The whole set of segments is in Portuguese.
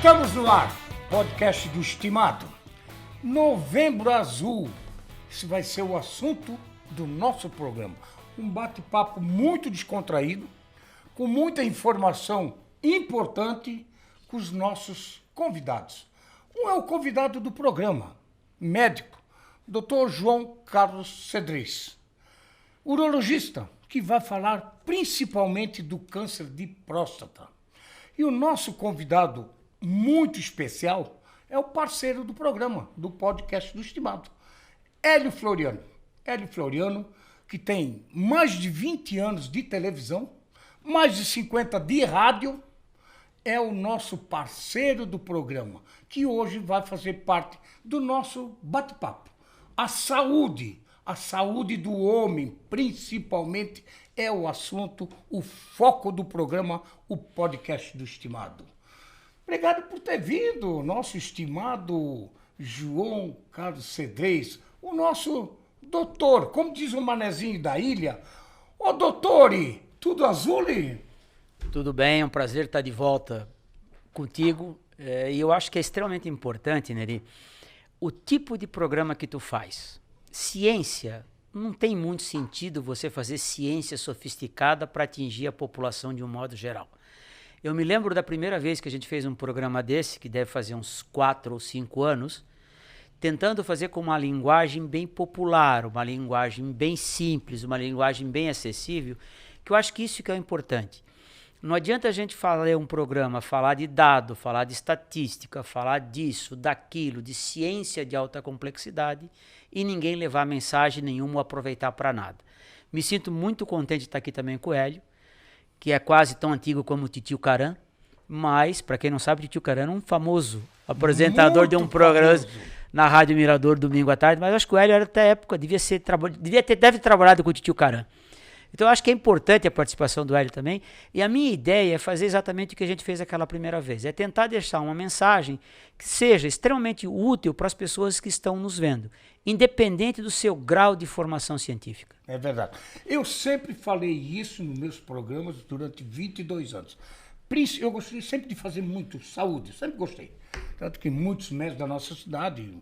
Estamos no ar, podcast do Estimado. Novembro Azul, esse vai ser o assunto do nosso programa. Um bate-papo muito descontraído, com muita informação importante com os nossos convidados. Um é o convidado do programa, médico, Dr. João Carlos Cedrez, urologista, que vai falar principalmente do câncer de próstata. E o nosso convidado muito especial é o parceiro do programa, do podcast do Estimado, Hélio Floriano. Hélio Floriano, que tem mais de 20 anos de televisão, mais de 50 de rádio, é o nosso parceiro do programa, que hoje vai fazer parte do nosso bate-papo. A saúde do homem, principalmente, é o assunto, o foco do programa, o podcast do Estimado. Obrigado por ter vindo, nosso estimado João Carlos Cedrez, o nosso doutor, como diz o manezinho da ilha. Ô doutor, tudo azul? Tudo bem, é um prazer estar de volta contigo. E eu acho que é extremamente importante, Neri, o tipo de programa que tu faz. Ciência, não tem muito sentido você fazer ciência sofisticada para atingir a população de um modo geral. Eu me lembro da primeira vez que a gente fez um programa desse, que deve fazer uns 4 ou 5 anos, tentando fazer com uma linguagem bem popular, uma linguagem bem simples, uma linguagem bem acessível, que eu acho que isso que é o importante. Não adianta a gente falar um programa, falar de dado, falar de estatística, falar disso, daquilo, de ciência de alta complexidade e ninguém levar mensagem nenhuma ou aproveitar para nada. Me sinto muito contente de estar aqui também com o Hélio, que é quase tão antigo como o Titio Caran, mas, para quem não sabe, o Titio Caran é um famoso apresentador muito de um programa na Rádio Mirador, domingo à tarde, mas acho que o Hélio era até época, deve ter trabalhado com o Titio Caran. Então eu acho que é importante a participação do Hélio também, e a minha ideia é fazer exatamente o que a gente fez aquela primeira vez, é tentar deixar uma mensagem que seja extremamente útil para as pessoas que estão nos vendo, independente do seu grau de formação científica. É verdade. Eu sempre falei isso nos meus programas durante 22 anos. Eu gostei sempre de fazer muito saúde, sempre gostei. Tanto que muitos médicos da nossa cidade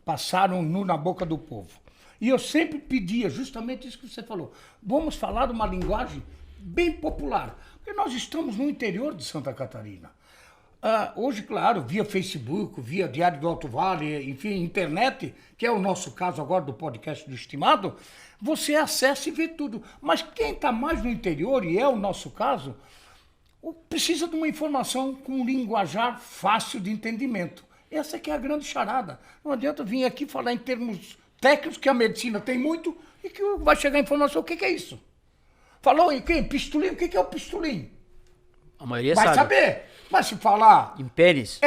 passaram nu na boca do povo. E eu sempre pedia justamente isso que você falou. Vamos falar uma linguagem bem popular, porque nós estamos no interior de Santa Catarina. Hoje, claro, via Facebook, via Diário do Alto Vale, enfim, internet, que é o nosso caso agora do podcast do Estimado, você acessa e vê tudo. Mas quem está mais no interior, e é o nosso caso, precisa de uma informação com um linguajar fácil de entendimento. Essa que é a grande charada. Não adianta vir aqui falar em termos técnicos, que a medicina tem muito, e que vai chegar a informação, o que é isso? Falou em quem? Pistolim? O que é o pistolim? A maioria vai sabe. Saber. Mas se falar... Em pênis?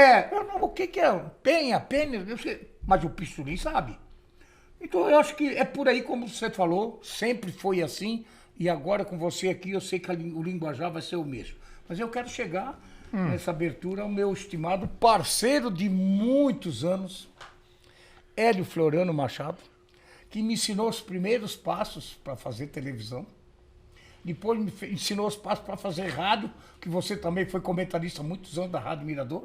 O que é? Penha, pênis, eu sei, mas o pistolim sabe. Então eu acho que é por aí como você falou, sempre foi assim, e agora com você aqui eu sei que o linguajar vai ser o mesmo. Mas eu quero chegar nessa abertura ao meu estimado parceiro de muitos anos, Hélio Floriano Machado, que me ensinou os primeiros passos para fazer televisão. Depois me ensinou os passos para fazer rádio, que você também foi comentarista há muitos anos da Rádio Mirador,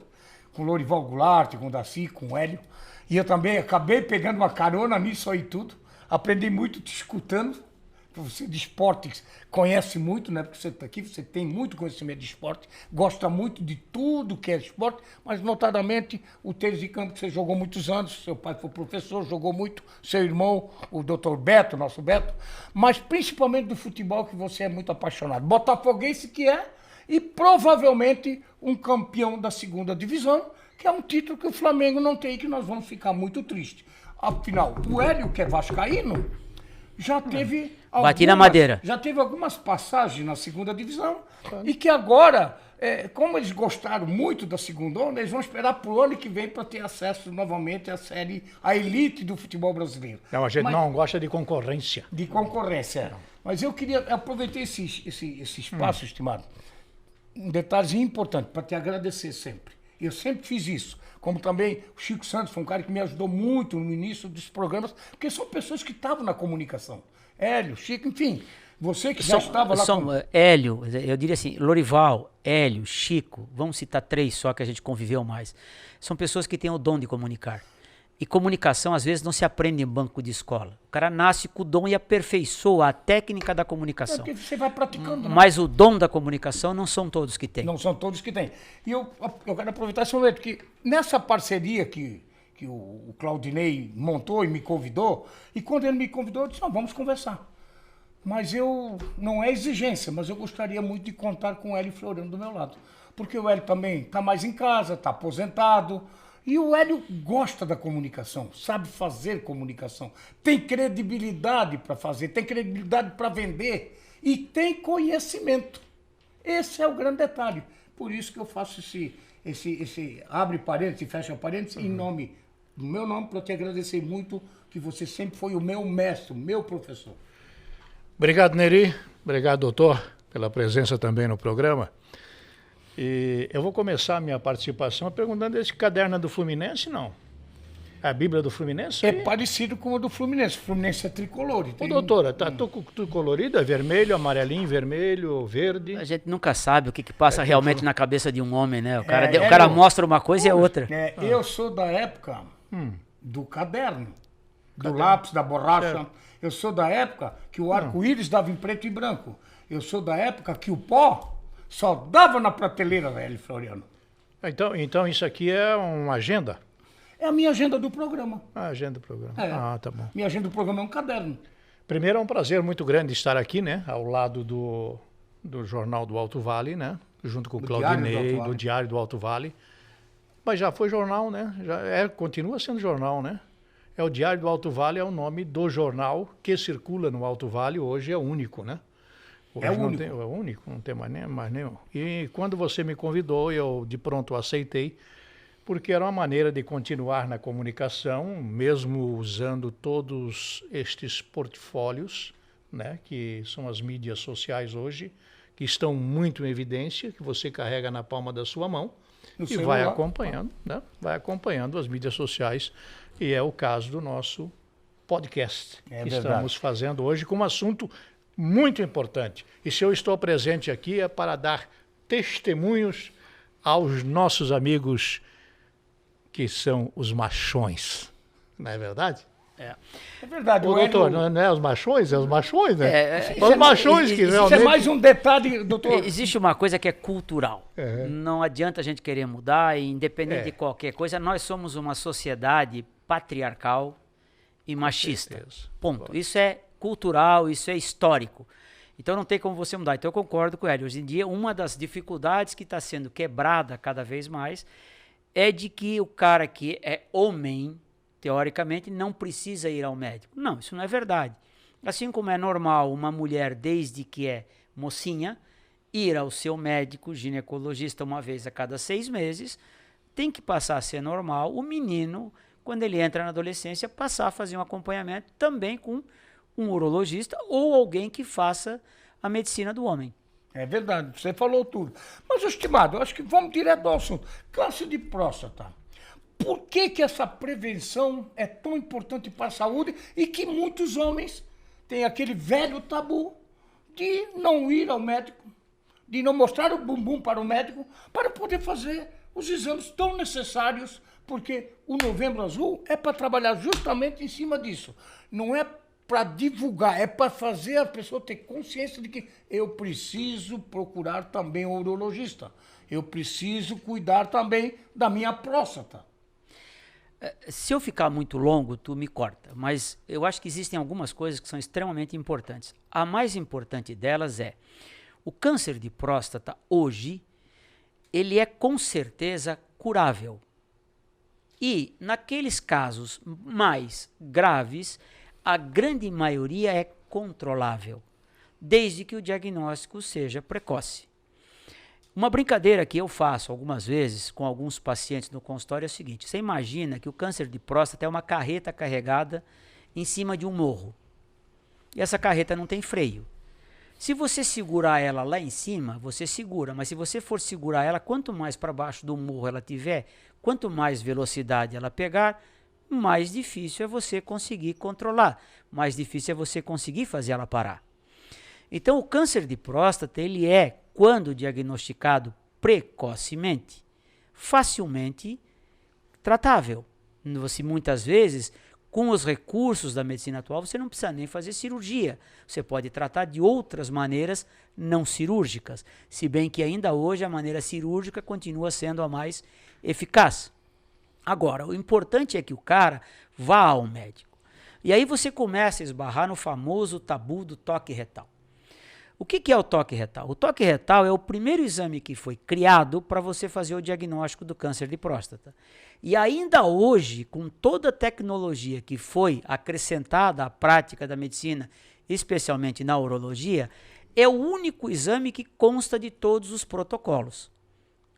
com Lorival Goulart, com o Daci, com o Hélio. E eu também acabei pegando uma carona nisso aí tudo. Aprendi muito te escutando. Você de esportes conhece muito, né? Porque você está aqui, você tem muito conhecimento de esporte, gosta muito de tudo que é esporte, mas notadamente o tênis de campo que você jogou muitos anos, seu pai foi professor, jogou muito, seu irmão, o doutor Beto, nosso Beto, mas principalmente do futebol que você é muito apaixonado. Botafoguense que é, e provavelmente um campeão da segunda divisão, que é um título que o Flamengo não tem e que nós vamos ficar muito tristes. Afinal, o Hélio, que é vascaíno, já teve bati na madeira. Já teve algumas passagens na segunda divisão e que agora, como eles gostaram muito da segunda onda, eles vão esperar para o ano que vem para ter acesso novamente à série, à elite do futebol brasileiro. Não, a gente não gosta de concorrência. De concorrência. Mas eu queria aproveitar esse espaço, estimado, um detalhezinho importante para te agradecer sempre. Eu sempre fiz isso. Como também o Chico Santos foi um cara que me ajudou muito no início dos programas, porque são pessoas que estavam na comunicação. Hélio, Chico, enfim, você que já estava lá Hélio, eu diria assim, Lorival, Hélio, Chico, vamos citar 3 só que a gente conviveu mais. São pessoas que têm o dom de comunicar. E comunicação, às vezes, não se aprende em banco de escola. O cara nasce com o dom e aperfeiçoa a técnica da comunicação. porque você vai praticando. Mas o dom da comunicação não são todos que têm. Não são todos que têm. E eu quero aproveitar esse momento, que nessa parceria que o Claudinei montou e me convidou, e quando ele me convidou, eu disse, não, vamos conversar. Mas não é exigência, mas eu gostaria muito de contar com o Hélio Floriano do meu lado. Porque o Hélio também está mais em casa, está aposentado. E o Hélio gosta da comunicação, sabe fazer comunicação, tem credibilidade para fazer, tem credibilidade para vender e tem conhecimento. Esse é o grande detalhe. Por isso que eu faço esse abre parênteses e fecha parênteses em nome do meu nome, para te agradecer muito, que você sempre foi o meu mestre, o meu professor. Obrigado, Neri. Obrigado, doutor, pela presença também no programa. E eu vou começar a minha participação perguntando: esse caderno é do Fluminense, não? A Bíblia do Fluminense? É parecido com a do Fluminense. O Fluminense é tricolor. Ô, doutora, tá tudo colorido? É vermelho, amarelinho, vermelho, verde? A gente nunca sabe o que passa realmente na cabeça de um homem, né? O cara mostra uma coisa e é outra. Eu sou da época do caderno, do lápis, da borracha. Certo. Eu sou da época que o arco-íris dava em preto e branco. Eu sou da época que o pó só dava na prateleira, Hélio Floriano. Então isso aqui é uma agenda? É a minha agenda do programa. A agenda do programa. Tá bom. Minha agenda do programa é um caderno. Primeiro, é um prazer muito grande estar aqui, né? Ao lado do Jornal do Alto Vale, né? Junto com o Claudinei, do Diário do Alto Vale. Mas já foi jornal, né? Continua sendo jornal, né? O Diário do Alto Vale é o nome do jornal que circula no Alto Vale, hoje é único, né? Hoje é o único, não tem mais nenhum. E quando você me convidou, eu de pronto aceitei, porque era uma maneira de continuar na comunicação, mesmo usando todos estes portfólios, né, que são as mídias sociais hoje, que estão muito em evidência, que você carrega na palma da sua mão e vai acompanhando, né? Vai acompanhando as mídias sociais, e é o caso do nosso podcast que estamos fazendo hoje com um assunto muito importante. E se eu estou presente aqui é para dar testemunhos aos nossos amigos que são os machões. Não é verdade? É verdade. Ô, doutor, não é os machões? É os machões, né? Os machões que realmente... Isso é mais um detalhe, doutor. Existe uma coisa que é cultural. Não adianta a gente querer mudar, e independente de qualquer coisa, nós somos uma sociedade patriarcal e machista. Ponto. Isso é cultural, isso é histórico. Então não tem como você mudar. Então eu concordo com ele. Hoje em dia, uma das dificuldades que está sendo quebrada cada vez mais é de que o cara que é homem, teoricamente, não precisa ir ao médico. Não, isso não é verdade. Assim como é normal uma mulher, desde que é mocinha, ir ao seu médico ginecologista uma vez a cada 6 meses, tem que passar a ser normal o menino, quando ele entra na adolescência, passar a fazer um acompanhamento também com um urologista ou alguém que faça a medicina do homem. É verdade, você falou tudo. Mas, estimado, eu acho que vamos direto ao assunto. Câncer de próstata. Por que essa prevenção é tão importante para a saúde e que muitos homens têm aquele velho tabu de não ir ao médico, de não mostrar o bumbum para o médico, para poder fazer os exames tão necessários, porque o Novembro Azul é para trabalhar justamente em cima disso. Não é para divulgar, é para fazer a pessoa ter consciência de que eu preciso procurar também um urologista. Eu preciso cuidar também da minha próstata. Se eu ficar muito longo, tu me corta, mas eu acho que existem algumas coisas que são extremamente importantes. A mais importante delas é, o câncer de próstata hoje, ele é com certeza curável. E naqueles casos mais graves, a grande maioria é controlável, desde que o diagnóstico seja precoce. Uma brincadeira que eu faço algumas vezes com alguns pacientes no consultório é o seguinte: você imagina que o câncer de próstata é uma carreta carregada em cima de um morro. E essa carreta não tem freio. Se você segurar ela lá em cima, você segura, mas se você for segurar ela, quanto mais para baixo do morro ela tiver, quanto mais velocidade ela pegar, mais difícil é você conseguir controlar, mais difícil é você conseguir fazer ela parar. Então, o câncer de próstata, ele é, quando diagnosticado precocemente, facilmente tratável. Você, muitas vezes, com os recursos da medicina atual, você não precisa nem fazer cirurgia. Você pode tratar de outras maneiras não cirúrgicas, se bem que ainda hoje a maneira cirúrgica continua sendo a mais eficaz. Agora, o importante é que o cara vá ao médico. E aí você começa a esbarrar no famoso tabu do toque retal. O que é o toque retal? O toque retal é o primeiro exame que foi criado para você fazer o diagnóstico do câncer de próstata. E ainda hoje, com toda a tecnologia que foi acrescentada à prática da medicina, especialmente na urologia, é o único exame que consta de todos os protocolos.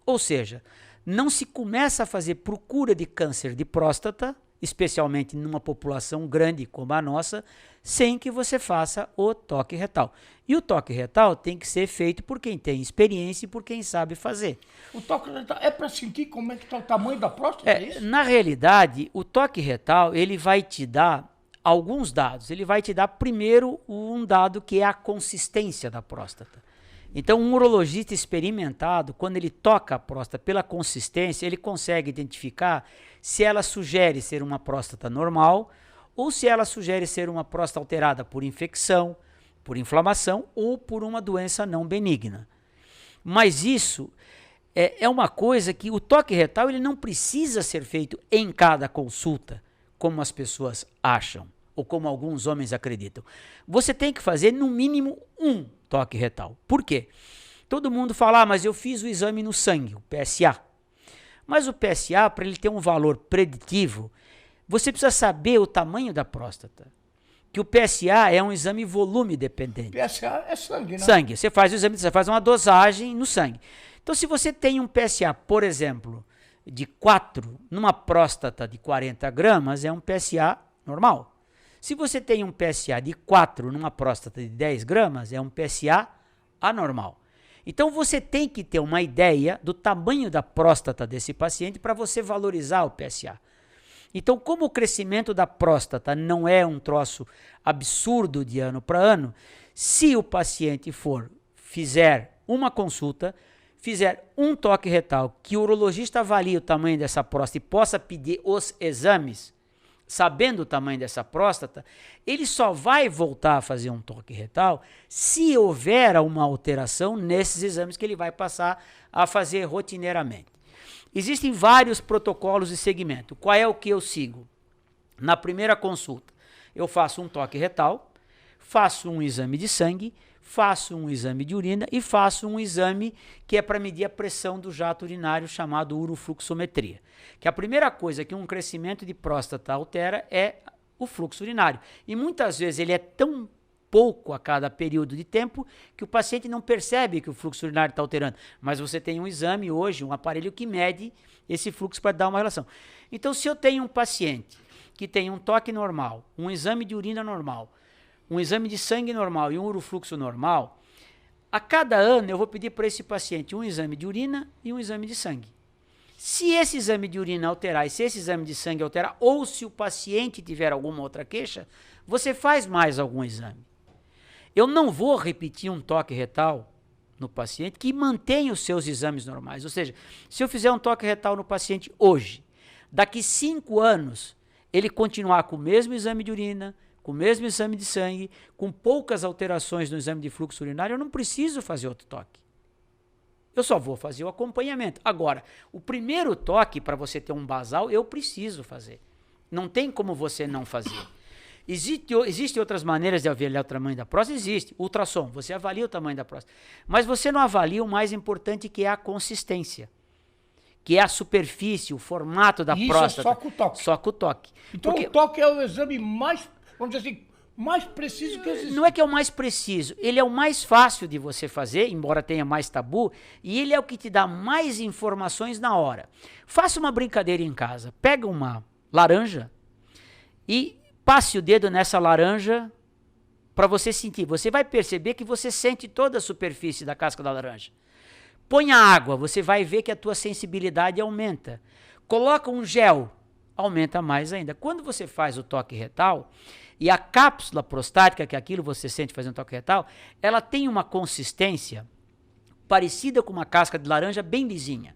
Ou seja, não se começa a fazer procura de câncer de próstata, especialmente numa população grande como a nossa, sem que você faça o toque retal. E o toque retal tem que ser feito por quem tem experiência e por quem sabe fazer. O toque retal é para sentir como é que está o tamanho da próstata? É isso? Na realidade, o toque retal ele vai te dar alguns dados. Ele vai te dar primeiro um dado que é a consistência da próstata. Então, um urologista experimentado, quando ele toca a próstata pela consistência, ele consegue identificar se ela sugere ser uma próstata normal ou se ela sugere ser uma próstata alterada por infecção, por inflamação ou por uma doença não benigna. Mas isso é uma coisa que o toque retal ele não precisa ser feito em cada consulta, como as pessoas acham ou como alguns homens acreditam. Você tem que fazer no mínimo um toque retal. Por quê? Todo mundo fala, mas eu fiz o exame no sangue, o PSA. Mas o PSA, para ele ter um valor preditivo, você precisa saber o tamanho da próstata. Que o PSA é um exame volume dependente. PSA é sangue, né? Sangue. Você faz o exame, você faz uma dosagem no sangue. Então, se você tem um PSA, por exemplo, de 4 numa próstata de 40 gramas, é um PSA normal. Se você tem um PSA de 4 numa próstata de 10 gramas, é um PSA anormal. Então, você tem que ter uma ideia do tamanho da próstata desse paciente para você valorizar o PSA. Então, como o crescimento da próstata não é um troço absurdo de ano para ano, se o paciente fizer uma consulta, fizer um toque retal, que o urologista avalie o tamanho dessa próstata e possa pedir os exames, sabendo o tamanho dessa próstata, ele só vai voltar a fazer um toque retal se houver uma alteração nesses exames que ele vai passar a fazer rotineiramente. Existem vários protocolos de segmento. Qual é o que eu sigo? Na primeira consulta, eu faço um toque retal, faço um exame de sangue, faço um exame de urina e faço um exame que é para medir a pressão do jato urinário chamado urofluxometria. Que a primeira coisa que um crescimento de próstata altera é o fluxo urinário. E muitas vezes ele é tão pouco a cada período de tempo que o paciente não percebe que o fluxo urinário está alterando. Mas você tem um exame hoje, um aparelho que mede esse fluxo para dar uma relação. Então, se eu tenho um paciente que tem um toque normal, um exame de urina normal, um exame de sangue normal e um urofluxo normal, a cada ano eu vou pedir para esse paciente um exame de urina e um exame de sangue. Se esse exame de urina alterar e se esse exame de sangue alterar, ou se o paciente tiver alguma outra queixa, você faz mais algum exame. Eu não vou repetir um toque retal no paciente que mantenha os seus exames normais. Ou seja, se eu fizer um toque retal no paciente hoje, daqui 5 anos, ele continuar com o mesmo exame de urina, com o mesmo exame de sangue, com poucas alterações no exame de fluxo urinário, eu não preciso fazer outro toque. Eu só vou fazer o acompanhamento. Agora, o primeiro toque, para você ter um basal, eu preciso fazer. Não tem como você não fazer. Existem outras maneiras de avaliar o tamanho da próstata? Existe. Ultrassom, você avalia o tamanho da próstata. Mas você não avalia o mais importante, que é a consistência. Que é a superfície, o formato da próstata. Isso é só com o toque. Só com o toque. Então o toque é o exame mais, vamos dizer assim, mais preciso que existe. Não é que é o mais preciso, ele é o mais fácil de você fazer, embora tenha mais tabu, e ele é o que te dá mais informações na hora. Faça uma brincadeira em casa. Pega uma laranja e passe o dedo nessa laranja para você sentir. Você vai perceber que você sente toda a superfície da casca da laranja. Põe a água, você vai ver que a tua sensibilidade aumenta. Coloca um gel, aumenta mais ainda. Quando você faz o toque retal, e a cápsula prostática, que é aquilo que você sente fazendo toque retal, ela tem uma consistência parecida com uma casca de laranja bem lisinha.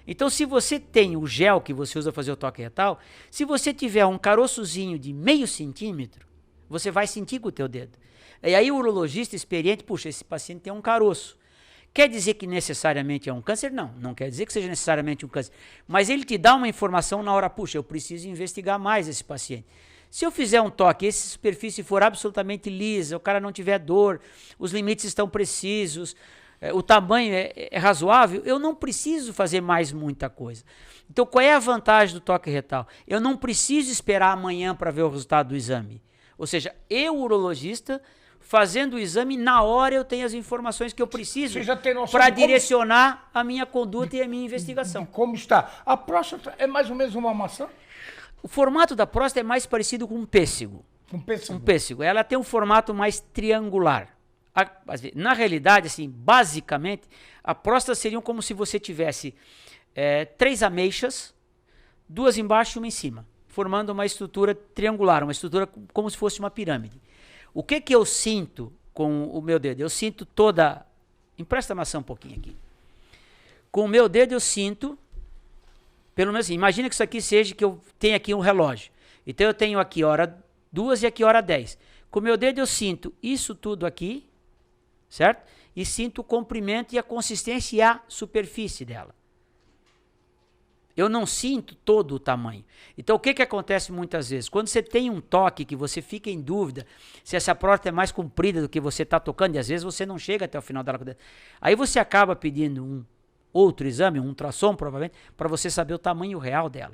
Então, se você tem o gel que você usa para fazer o toque retal, se você tiver um caroçozinho de meio centímetro, você vai sentir com o teu dedo. E aí o urologista experiente, puxa, esse paciente tem um caroço. Quer dizer que necessariamente é um câncer? Não, não quer dizer que seja necessariamente um câncer. Mas ele te dá uma informação na hora, puxa, eu preciso investigar mais esse paciente. Se eu fizer um toque, essa superfície for absolutamente lisa, o cara não tiver dor, os limites estão precisos, o tamanho é razoável, eu não preciso fazer mais muita coisa. Então, qual é a vantagem do toque retal? Eu não preciso esperar amanhã para ver o resultado do exame. Ou seja, eu, urologista, fazendo o exame, na hora eu tenho as informações que eu preciso para direcionar a minha conduta e a minha investigação. Como está? A próstata é mais ou menos uma maçã? O formato da próstata é mais parecido com um pêssego. Um pêssego? Um pêssego. Ela tem um formato mais triangular. Na realidade, assim, basicamente, a próstata seria como se você tivesse 3 ameixas, 2 embaixo e uma em cima, formando uma estrutura triangular, uma estrutura como se fosse uma pirâmide. O que eu sinto com o meu dedo? Eu sinto toda... Empresta a maçã um pouquinho aqui. Com o meu dedo eu sinto, pelo menos assim, imagina que isso aqui seja que eu tenho aqui um relógio. Então eu tenho aqui hora 2 e aqui hora 10. Com o meu dedo eu sinto isso tudo aqui, certo? E sinto o comprimento e a consistência e a superfície dela. Eu não sinto todo o tamanho. Então, o que acontece muitas vezes? Quando você tem um toque que você fica em dúvida se essa próstata é mais comprida do que você está tocando, e às vezes você não chega até o final dela. Aí você acaba pedindo um outro exame, um ultrassom provavelmente, para você saber o tamanho real dela.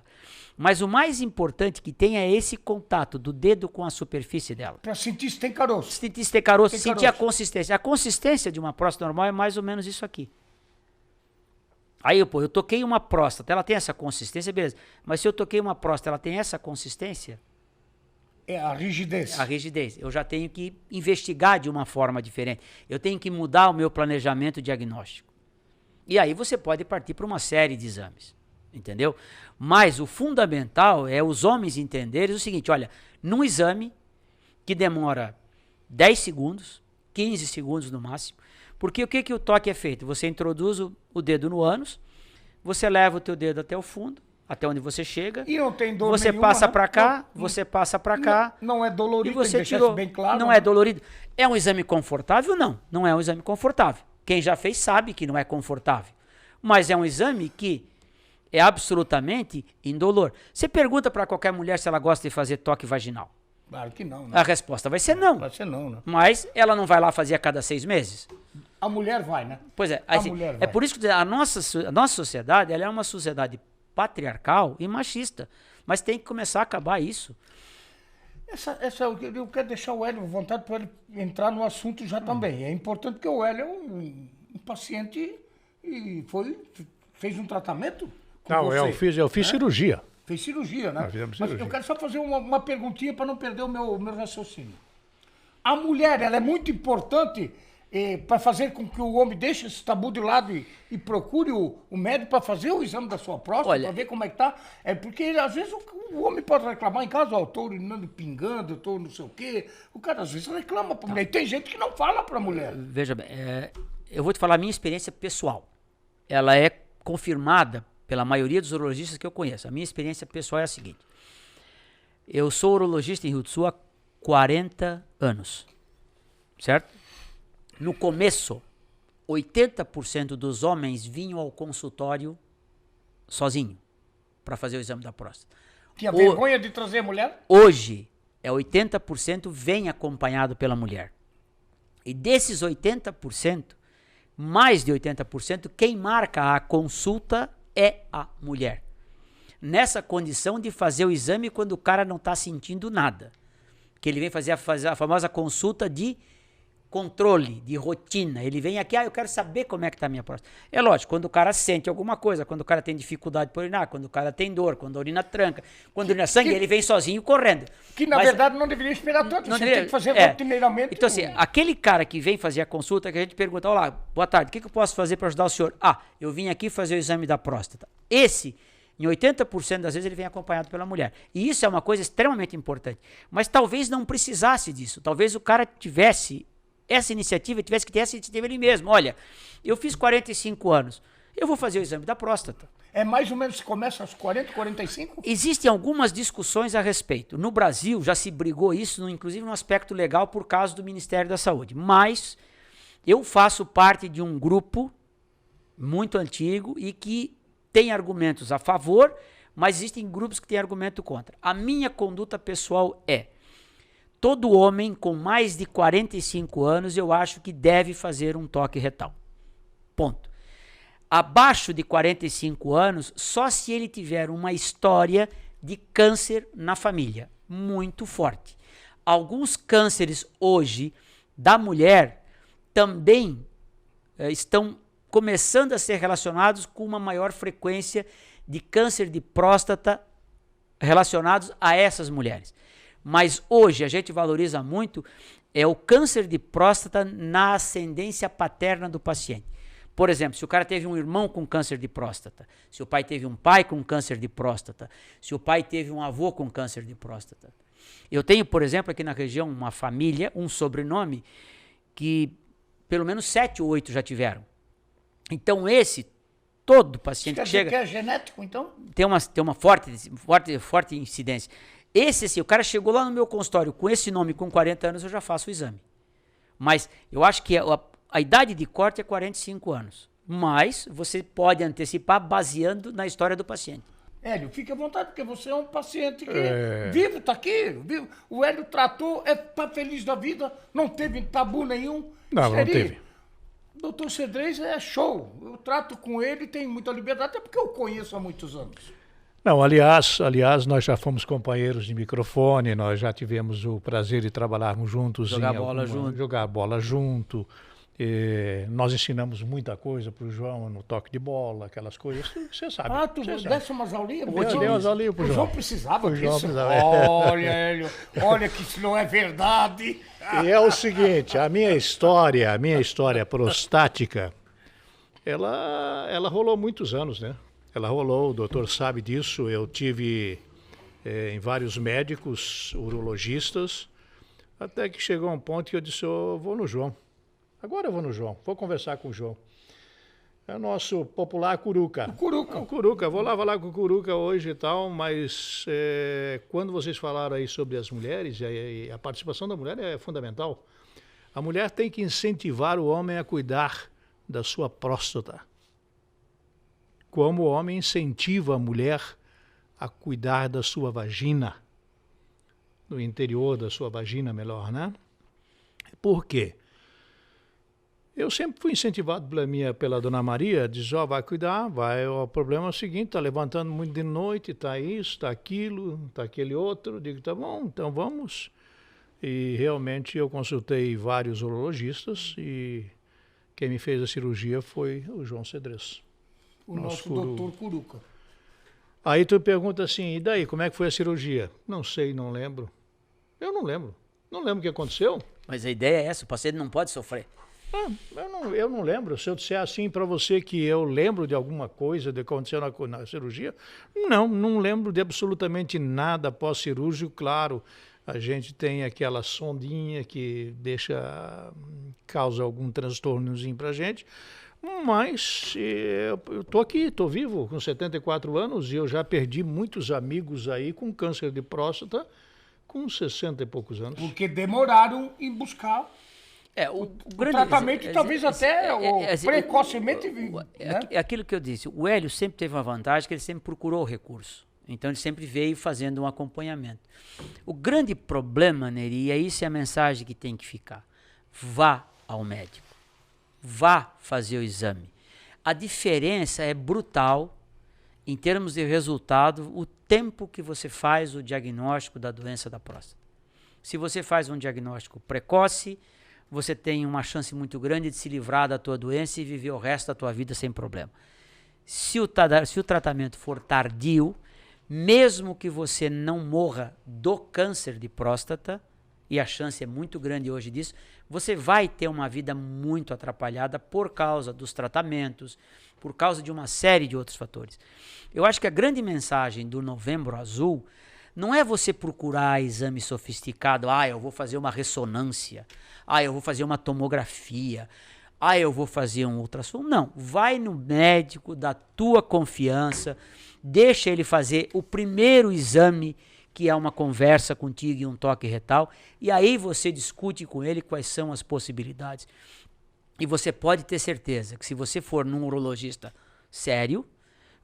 Mas o mais importante que tem é esse contato do dedo com a superfície dela. Para sentir se tem caroço. Sentir se tem caroço, sentir a consistência. A consistência de uma próstata normal é mais ou menos isso aqui. Aí, eu toquei uma próstata, ela tem essa consistência, beleza. Mas se eu toquei uma próstata, ela tem essa consistência? É a rigidez. A rigidez. Eu já tenho que investigar de uma forma diferente. Eu tenho que mudar o meu planejamento diagnóstico. E aí você pode partir para uma série de exames, entendeu? Mas o fundamental é os homens entenderem o seguinte, olha, num exame que demora 10 segundos, 15 segundos no máximo, porque o que o toque é feito? Você introduz o dedo no ânus, você leva o teu dedo até o fundo, até onde você chega. E não tem dor você nenhuma, passa né? para cá, você passa para cá. Não é dolorido, e você deixar tirou. isso bem claro. Não é dolorido. É um exame confortável? Não, não é um exame confortável. Quem já fez sabe que não é confortável. Mas é um exame que é absolutamente indolor. Você pergunta para qualquer mulher se ela gosta de fazer toque vaginal. Claro que não, né? A resposta vai ser não. Vai ser não, né? Mas ela não vai lá fazer a cada 6 meses? A mulher vai, né? Pois é. A Assim, mulher vai. É por isso que a nossa sociedade ela é uma sociedade patriarcal e machista. Mas tem que começar a acabar isso. Eu quero deixar o Hélio à vontade para ele entrar no assunto já também. É importante porque o Hélio é um paciente e fez um tratamento com Não, você, eu fiz cirurgia. Fez cirurgia, né? Nós fizemos Mas cirurgia. eu quero só fazer uma perguntinha para não perder o meu raciocínio. A mulher, ela é muito importante para fazer com que o homem deixe esse tabu de lado e procure o médico para fazer o exame da sua próstata, para ver como é que tá. É porque às vezes o homem pode reclamar em casa, eu tô urinando pingando, eu tô não sei o quê. O cara às vezes reclama para mulher. E tem gente que não fala para mulher. Veja bem, eu vou te falar a minha experiência pessoal. Ela é confirmada pela maioria dos urologistas que eu conheço. A minha experiência pessoal é a seguinte. Eu sou urologista em Rio do Sul há 40 anos, certo? No começo, 80% dos homens vinham ao consultório sozinho para fazer o exame da próstata. Tinha vergonha de trazer a mulher? Hoje, 80% vem acompanhado pela mulher. E desses 80%, mais de 80%, quem marca a consulta é a mulher. Nessa condição de fazer o exame quando o cara não está sentindo nada. Que ele vem fazer a famosa consulta de controle, de rotina. Ele vem aqui, eu quero saber como é que está a minha próstata. É lógico, quando o cara sente alguma coisa, quando o cara tem dificuldade para urinar, quando o cara tem dor, quando a urina tranca, quando a urina sangue, ele vem sozinho correndo. Que na verdade não deveria esperar tanto, você tem que fazer rotineiramente. Então assim, aquele cara que vem fazer a consulta, que a gente pergunta, olá, boa tarde, o que eu posso fazer para ajudar o senhor? Eu vim aqui fazer o exame da próstata. Esse, em 80% das vezes, ele vem acompanhado pela mulher. E isso é uma coisa extremamente importante. Mas talvez não precisasse disso. Talvez o cara tivesse essa iniciativa, tivesse que ter essa iniciativa ele mesmo. Olha, eu fiz 45 anos, eu vou fazer o exame da próstata. É mais ou menos, começa aos 40, 45? Existem algumas discussões a respeito. No Brasil, já se brigou isso, inclusive no aspecto legal, por causa do Ministério da Saúde. Mas eu faço parte de um grupo muito antigo e que tem argumentos a favor, mas existem grupos que têm argumento contra. A minha conduta pessoal é: todo homem com mais de 45 anos, eu acho que deve fazer um toque retal. Ponto. Abaixo de 45 anos, só se ele tiver uma história de câncer na família, muito forte. Alguns cânceres hoje da mulher também estão começando a ser relacionados com uma maior frequência de câncer de próstata relacionados a essas mulheres. Mas hoje a gente valoriza muito o câncer de próstata na ascendência paterna do paciente. Por exemplo, se o cara teve um irmão com câncer de próstata, se o pai teve um pai com câncer de próstata, se o pai teve um avô com câncer de próstata. Eu tenho, por exemplo, aqui na região uma família, um sobrenome, que pelo menos 7 ou 8 já tiveram. Então todo paciente que chega... que é genético, então? Tem uma forte incidência. Esse, assim, o cara chegou lá no meu consultório com esse nome, com 40 anos, eu já faço o exame. Mas eu acho que a idade de corte é 45 anos. Mas você pode antecipar baseando na história do paciente. Hélio, fique à vontade, porque você é um paciente que vivo, está aqui. Vivo. O Hélio tratou, está feliz da vida, não teve tabu nenhum. Não teve. Doutor Cedrez é show. Eu trato com ele, tenho muita liberdade, até porque eu conheço há muitos anos. Não, aliás, nós já fomos companheiros de microfone, nós já tivemos o prazer de trabalharmos juntos. Jogar bola junto. Nós ensinamos muita coisa para o João no toque de bola, aquelas coisas, você sabe. Tu desse umas aulinhas? Eu dei umas aulinhas para o João. Precisava disso. Olha, Hélio, olha que isso não é verdade. E é o seguinte, a minha história prostática, ela rolou muitos anos, né? Ela rolou, o doutor sabe disso, eu tive em vários médicos, urologistas, até que chegou um ponto que eu disse, eu vou no João. Agora eu vou no João, vou conversar com o João. É o nosso popular Curuca. O Curuca, vou lá falar com o Curuca hoje e tal, mas quando vocês falaram aí sobre as mulheres, a participação da mulher é fundamental. A mulher tem que incentivar o homem a cuidar da sua próstata. Como o homem incentiva a mulher a cuidar da sua vagina, do interior da sua vagina, melhor, né? Por quê? Eu sempre fui incentivado pela Dona Maria, diz, vai cuidar, o problema é o seguinte, está levantando muito de noite, está isso, está aquilo, está aquele outro. Eu digo, tá bom, então vamos. E realmente eu consultei vários urologistas e quem me fez a cirurgia foi o João Cedrez. O nosso doutor Curuca. Aí tu pergunta assim, e daí, como é que foi a cirurgia? Não sei, não lembro. Eu não lembro. Não lembro o que aconteceu. Mas a ideia é essa, o paciente não pode sofrer. Eu não lembro. Se eu disser assim para você que eu lembro de alguma coisa que aconteceu na cirurgia, não lembro de absolutamente nada pós-cirúrgico. Claro, a gente tem aquela sondinha que causa algum transtornozinho para a gente, mas eu estou aqui, estou vivo, com 74 anos e eu já perdi muitos amigos aí com câncer de próstata com 60 e poucos anos. Porque demoraram em buscar o tratamento, talvez até precocemente. É aquilo que eu disse, o Hélio sempre teve uma vantagem, que ele sempre procurou o recurso. Então ele sempre veio fazendo um acompanhamento. O grande problema, Neri, e isso é a mensagem que tem que ficar. Vá ao médico. Vá fazer o exame. A diferença é brutal em termos de resultado, o tempo que você faz o diagnóstico da doença da próstata. Se você faz um diagnóstico precoce, você tem uma chance muito grande de se livrar da tua doença e viver o resto da tua vida sem problema. Se o tratamento for tardio, mesmo que você não morra do câncer de próstata, e a chance é muito grande hoje disso, você vai ter uma vida muito atrapalhada por causa dos tratamentos, por causa de uma série de outros fatores. Eu acho que a grande mensagem do Novembro Azul não é você procurar exame sofisticado, eu vou fazer uma ressonância, eu vou fazer uma tomografia, eu vou fazer um ultrassom. Não, vai no médico da tua confiança, deixa ele fazer o primeiro exame, que é uma conversa contigo e um toque retal, e aí você discute com ele quais são as possibilidades. E você pode ter certeza que se você for num urologista sério,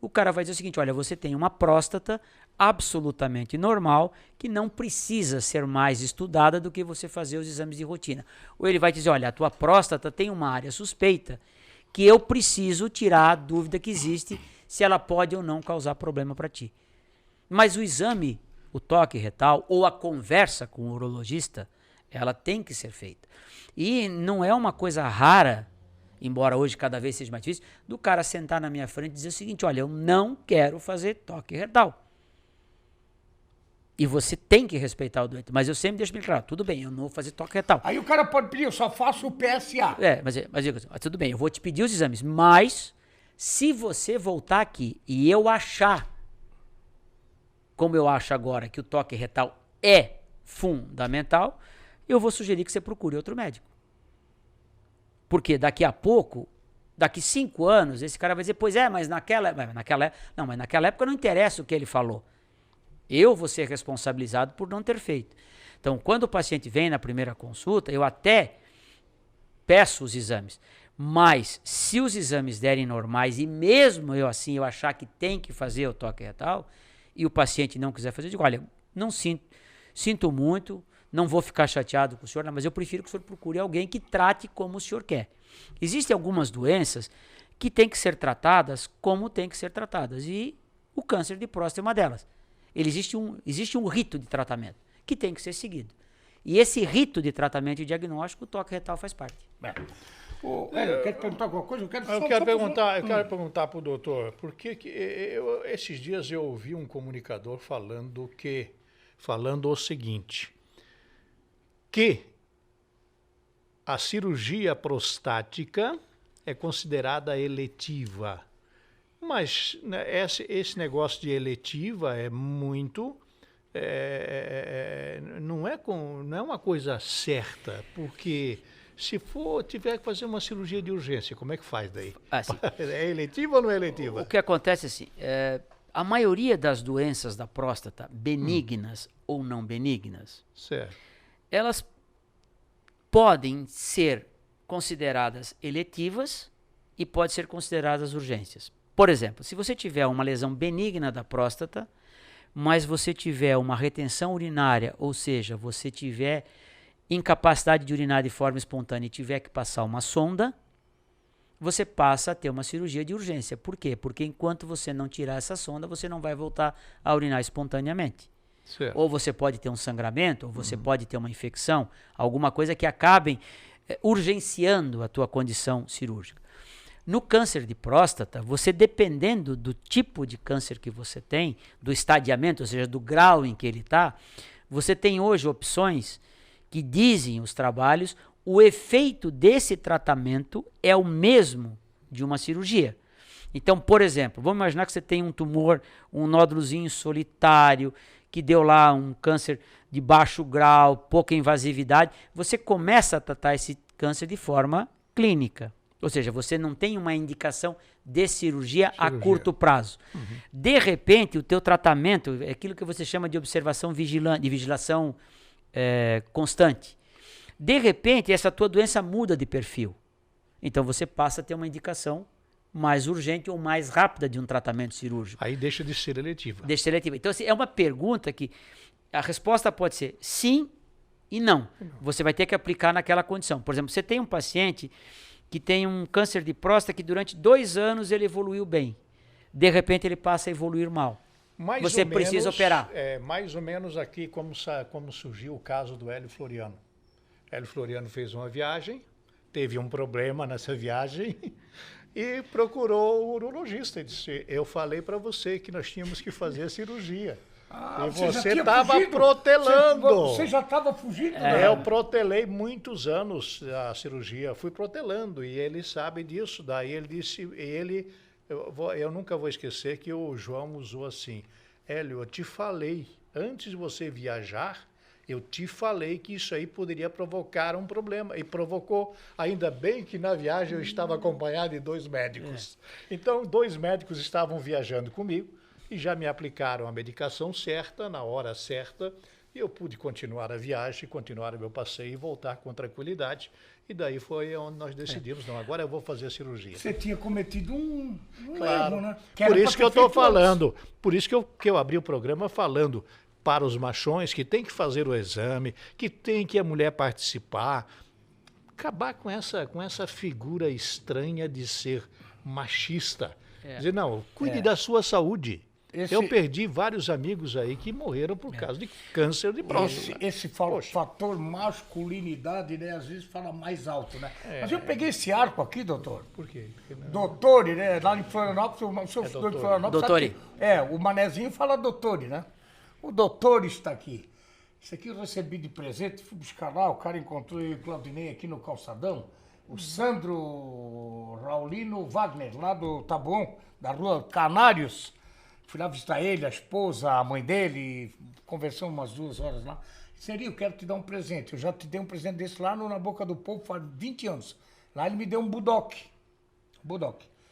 o cara vai dizer o seguinte: olha, você tem uma próstata absolutamente normal, que não precisa ser mais estudada do que você fazer os exames de rotina. Ou ele vai dizer: olha, a tua próstata tem uma área suspeita, que eu preciso tirar a dúvida que existe se ela pode ou não causar problema para ti. Mas o exame, o toque retal ou a conversa com o urologista, ela tem que ser feita. E não é uma coisa rara, embora hoje cada vez seja mais difícil, do cara sentar na minha frente e dizer o seguinte: olha, eu não quero fazer toque retal. E você tem que respeitar o doente. Mas eu sempre deixo bem claro: tudo bem, eu não vou fazer toque retal. Aí o cara pode pedir: eu só faço o PSA. Mas tudo bem, eu vou te pedir os exames. Mas se você voltar aqui e eu achar, como eu acho agora, que o toque retal é fundamental, eu vou sugerir que você procure outro médico. Porque daqui a pouco, daqui 5 anos, esse cara vai dizer: pois é, mas naquela época não interessa o que ele falou. Eu vou ser responsabilizado por não ter feito. Então, quando o paciente vem na primeira consulta, eu até peço os exames. Mas, se os exames derem normais e mesmo eu achar que tem que fazer o toque retal, e o paciente não quiser fazer, eu digo: olha, não sinto muito, não vou ficar chateado com o senhor, mas eu prefiro que o senhor procure alguém que trate como o senhor quer. Existem algumas doenças que têm que ser tratadas como têm que ser tratadas, e o câncer de próstata é uma delas. Existe um rito de tratamento que tem que ser seguido. E esse rito de tratamento e diagnóstico, o toque retal faz parte. Quer perguntar alguma coisa? Eu quero perguntar para o doutor, porque esses dias eu ouvi um comunicador falando o seguinte, que a cirurgia prostática é considerada eletiva. Mas né, esse negócio de eletiva é muito... não é uma coisa certa, porque se tiver que fazer uma cirurgia de urgência, como é que faz daí? É eletiva ou não é eletiva? O que acontece assim, a maioria das doenças da próstata, benignas ou não benignas, certo, elas podem ser consideradas eletivas e podem ser consideradas urgências. Por exemplo, se você tiver uma lesão benigna da próstata, mas você tiver uma retenção urinária, ou seja, você tiver incapacidade de urinar de forma espontânea e tiver que passar uma sonda, você passa a ter uma cirurgia de urgência. Por quê? Porque enquanto você não tirar essa sonda, você não vai voltar a urinar espontaneamente. certo. Ou você pode ter um sangramento, ou você pode ter uma infecção, alguma coisa que acabe urgenciando a tua condição cirúrgica. No câncer de próstata, você, dependendo do tipo de câncer que você tem, do estadiamento, ou seja, do grau em que ele está, você tem hoje opções que dizem os trabalhos, o efeito desse tratamento é o mesmo de uma cirurgia. Então, por exemplo, vamos imaginar que você tem um tumor, um nódulozinho solitário, que deu lá um câncer de baixo grau, pouca invasividade, você começa a tratar esse câncer de forma clínica. Ou seja, você não tem uma indicação de cirurgia a curto prazo. De repente, o teu tratamento é aquilo que você chama de observação vigilante, de vigilação constante. De repente, essa tua doença muda de perfil. Então, você passa a ter uma indicação mais urgente ou mais rápida de um tratamento cirúrgico. Aí deixa de ser eletiva. Deixa de ser eletiva. Então, assim, é uma pergunta que a resposta pode ser sim e não. Você vai ter que aplicar naquela condição. Por exemplo, você tem um paciente que tem um câncer de próstata que durante 2 anos ele evoluiu bem. De repente ele passa a evoluir mal. Você precisa operar. Mais ou menos aqui como surgiu o caso do Hélio Floriano. Hélio Floriano fez uma viagem, teve um problema nessa viagem e procurou o urologista. Ele disse, eu falei para você que nós tínhamos que fazer a cirurgia. E você estava protelando. Você já estava fugindo? Eu protelei muitos anos a cirurgia, fui protelando e ele sabe disso. Daí ele disse, eu nunca vou esquecer que o João usou assim, Hélio, eu te falei, antes de você viajar, eu te falei que isso aí poderia provocar um problema. E provocou. Ainda bem que na viagem eu estava acompanhado de 2 médicos. Então, 2 médicos estavam viajando comigo e já me aplicaram a medicação certa, na hora certa, e eu pude continuar a viagem, continuar o meu passeio e voltar com tranquilidade. E daí foi onde nós decidimos, não, agora eu vou fazer a cirurgia. Você tinha cometido um Claro. erro, né? Por isso que eu estou falando, por isso que eu abri o programa falando para os machões que tem que fazer o exame, que tem que a mulher participar, acabar com essa figura estranha de ser machista. Dizer, não, cuide da sua saúde. Eu perdi vários amigos aí que morreram por causa de câncer de próstata. Esse fator masculinidade, né, às vezes fala mais alto, né? Mas eu peguei esse arco aqui, doutor. Por quê? Doutor, né? Lá em Florianópolis, o seu estudou em Florianópolis. Doutor. O manezinho fala doutor, né? O doutor está aqui. Isso aqui eu recebi de presente, fui buscar lá, o cara encontrou eu e o Claudinei aqui no calçadão. O Sandro Raulino Wagner, lá do Taboão, da rua Canários. Fui lá visitar ele, a esposa, a mãe dele, conversamos umas 2 horas lá. Seria, eu quero te dar um presente. Eu já te dei um presente desse lá na Boca do Povo faz 20 anos. Lá ele me deu um Budok.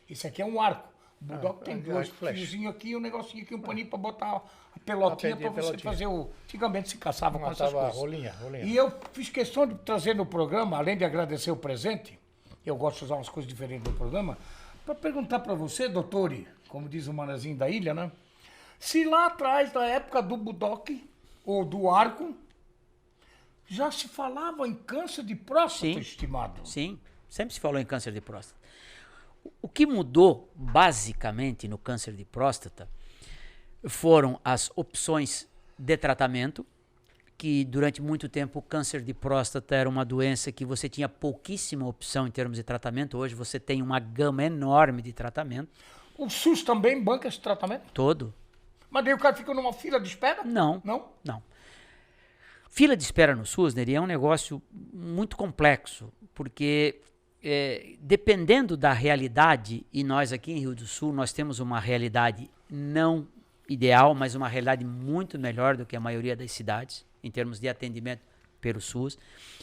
Esse aqui é um arco. O Budok tem 2 fiozinhos aqui, um negocinho aqui, um paninho para botar a pelotinha para você fazer o... Antigamente se caçava com essas coisas. Rolinha. E eu fiz questão de trazer no programa, além de agradecer o presente, eu gosto de usar umas coisas diferentes no programa, para perguntar para você, doutor, como diz o manezinho da ilha, né? Se lá atrás, na época do Budok, ou do arco, já se falava em câncer de próstata, estimado. Sim, sempre se falou em câncer de próstata. O que mudou, basicamente, no câncer de próstata foram as opções de tratamento, que durante muito tempo o câncer de próstata era uma doença que você tinha pouquíssima opção em termos de tratamento. Hoje você tem uma gama enorme de tratamento. O SUS também banca esse tratamento? Todo. Mas daí o cara fica numa fila de espera? Não. Não? Fila de espera no SUS, Neri, é um negócio muito complexo, porque dependendo da realidade, e nós aqui em Rio do Sul, nós temos uma realidade não ideal, mas uma realidade muito melhor do que a maioria das cidades, em termos de atendimento pelo SUS,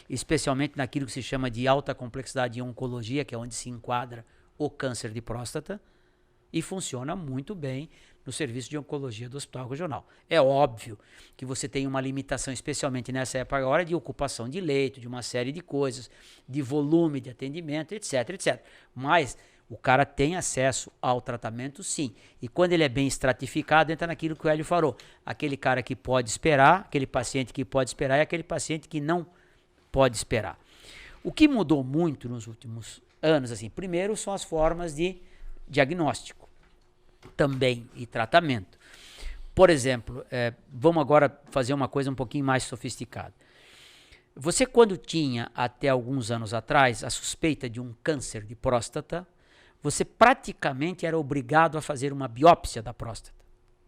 especialmente naquilo que se chama de alta complexidade em oncologia, que é onde se enquadra o câncer de próstata, e funciona muito bem no serviço de oncologia do Hospital Regional. É óbvio que você tem uma limitação, especialmente nessa época agora, de ocupação de leito, de uma série de coisas, de volume de atendimento, etc, etc. Mas o cara tem acesso ao tratamento, sim. E quando ele é bem estratificado, entra naquilo que o Hélio falou. Aquele cara que pode esperar, aquele paciente que pode esperar e aquele paciente que não pode esperar. O que mudou muito nos últimos anos, assim, primeiro são as formas de diagnóstico também e tratamento. Por exemplo, vamos agora fazer uma coisa um pouquinho mais sofisticada. Você, quando tinha, até alguns anos atrás, a suspeita de um câncer de próstata, você praticamente era obrigado a fazer uma biópsia da próstata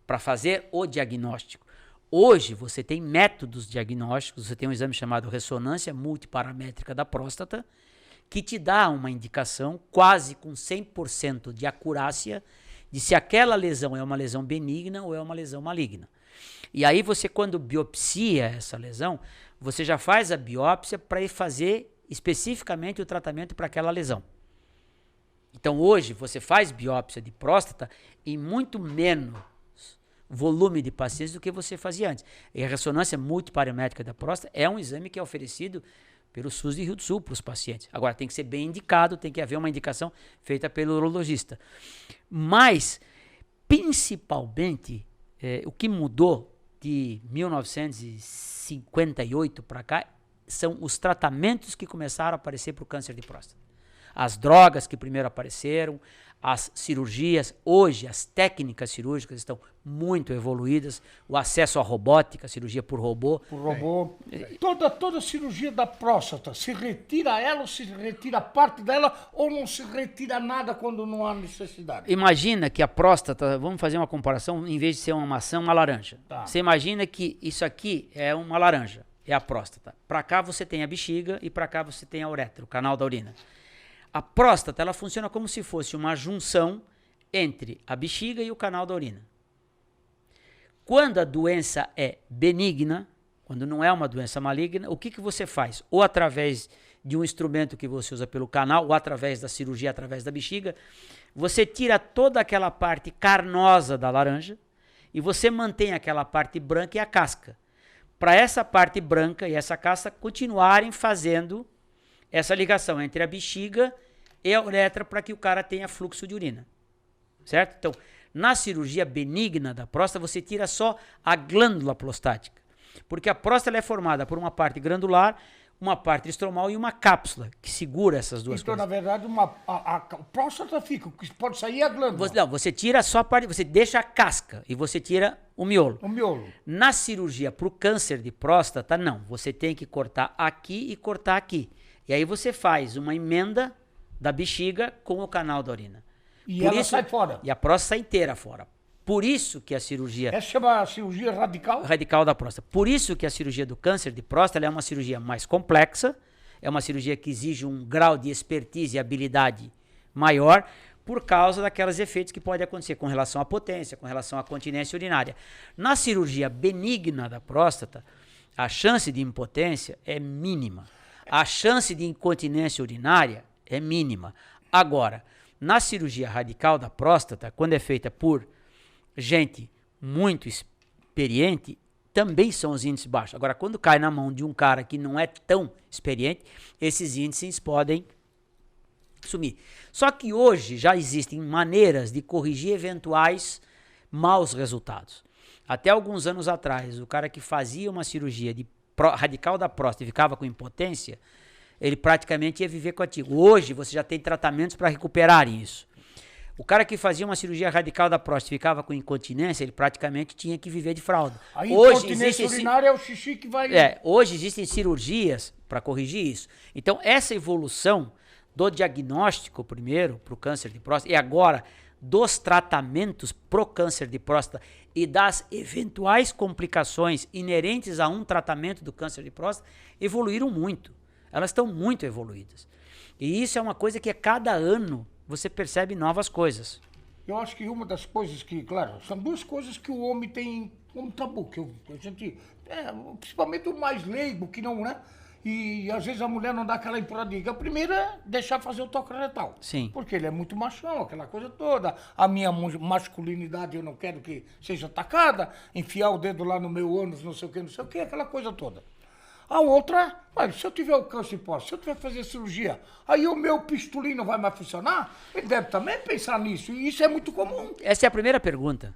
para fazer o diagnóstico. Hoje, você tem métodos diagnósticos, você tem um exame chamado ressonância multiparamétrica da próstata, que te dá uma indicação quase com 100% de acurácia de se aquela lesão é uma lesão benigna ou é uma lesão maligna. E aí você, quando biopsia essa lesão, você já faz a biópsia para ir fazer especificamente o tratamento para aquela lesão. Então hoje você faz biópsia de próstata em muito menos volume de pacientes do que você fazia antes. E a ressonância multiparamétrica da próstata é um exame que é oferecido pelo SUS de Rio do Sul para os pacientes. Agora, tem que ser bem indicado, tem que haver uma indicação feita pelo urologista. Mas, principalmente, o que mudou de 1958 para cá são os tratamentos que começaram a aparecer para o câncer de próstata. As drogas que primeiro apareceram, as cirurgias, hoje as técnicas cirúrgicas estão muito evoluídas, o acesso à robótica, cirurgia por robô. Por robô. Toda cirurgia da próstata, se retira ela ou se retira parte dela ou não se retira nada quando não há necessidade? Imagina que a próstata, vamos fazer uma comparação, em vez de ser uma maçã, uma laranja. Tá. Você imagina que isso aqui é uma laranja, é a próstata. Para cá você tem a bexiga e para cá você tem a uretra, o canal da urina. A próstata, ela funciona como se fosse uma junção entre a bexiga e o canal da urina. Quando a doença é benigna, quando não é uma doença maligna, o que você faz? Ou através de um instrumento que você usa pelo canal, ou através da cirurgia, através da bexiga, você tira toda aquela parte carnosa da laranja e você mantém aquela parte branca e a casca. Para essa parte branca e essa casca continuarem fazendo essa ligação entre a bexiga e a uretra para que o cara tenha fluxo de urina, certo? Então, na cirurgia benigna da próstata, você tira só a glândula prostática, porque a próstata é formada por uma parte glandular, uma parte estromal e uma cápsula que segura essas duas então, coisas. na verdade, a próstata fica, o que pode sair é a glândula. Você tira só a parte, você deixa a casca e você tira o miolo. O miolo. Na cirurgia para o câncer de próstata, não. Você tem que cortar aqui e cortar aqui. E aí você faz uma emenda da bexiga com o canal da urina. E ela sai fora. E a próstata sai inteira fora. Por isso que a cirurgia... Essa chama cirurgia radical? Radical da próstata. Por isso que a cirurgia do câncer de próstata é uma cirurgia mais complexa, é uma cirurgia que exige um grau de expertise e habilidade maior, por causa daqueles efeitos que podem acontecer com relação à potência, com relação à continência urinária. Na cirurgia benigna da próstata, a chance de impotência é mínima. A chance de incontinência urinária é mínima. Agora, na cirurgia radical da próstata, quando é feita por gente muito experiente, também são os índices baixos. Agora, quando cai na mão de um cara que não é tão experiente, esses índices podem sumir. Só que hoje já existem maneiras de corrigir eventuais maus resultados. Até alguns anos atrás, o cara que fazia uma cirurgia radical da próstata e ficava com impotência, ele praticamente ia viver contigo. Hoje você já tem tratamentos para recuperar isso. O cara que fazia uma cirurgia radical da próstata e ficava com incontinência, ele praticamente tinha que viver de fralda. A incontinência urinária é o xixi que vai... Hoje existem cirurgias para corrigir isso. Então essa evolução do diagnóstico primeiro para o câncer de próstata e agora dos tratamentos pro câncer de próstata e das eventuais complicações inerentes a um tratamento do câncer de próstata evoluíram muito. Elas estão muito evoluídas. E isso é uma coisa que a cada ano você percebe novas coisas. Eu acho que uma das coisas que, claro, são duas coisas que o homem tem como tabu, que a gente, principalmente o mais leigo, que não, né? E às vezes a mulher não dá aquela empurradinha. A primeira é deixar fazer o toque retal. Sim. Porque ele é muito machão, aquela coisa toda. A minha masculinidade eu não quero que seja atacada. Enfiar o dedo lá no meu ânus, não sei o que, aquela coisa toda. A outra, mas se eu tiver o câncer de próstata, se eu tiver que fazer cirurgia, aí o meu pistolim não vai mais funcionar? Ele deve também pensar nisso, e isso é muito comum. Essa é a primeira pergunta.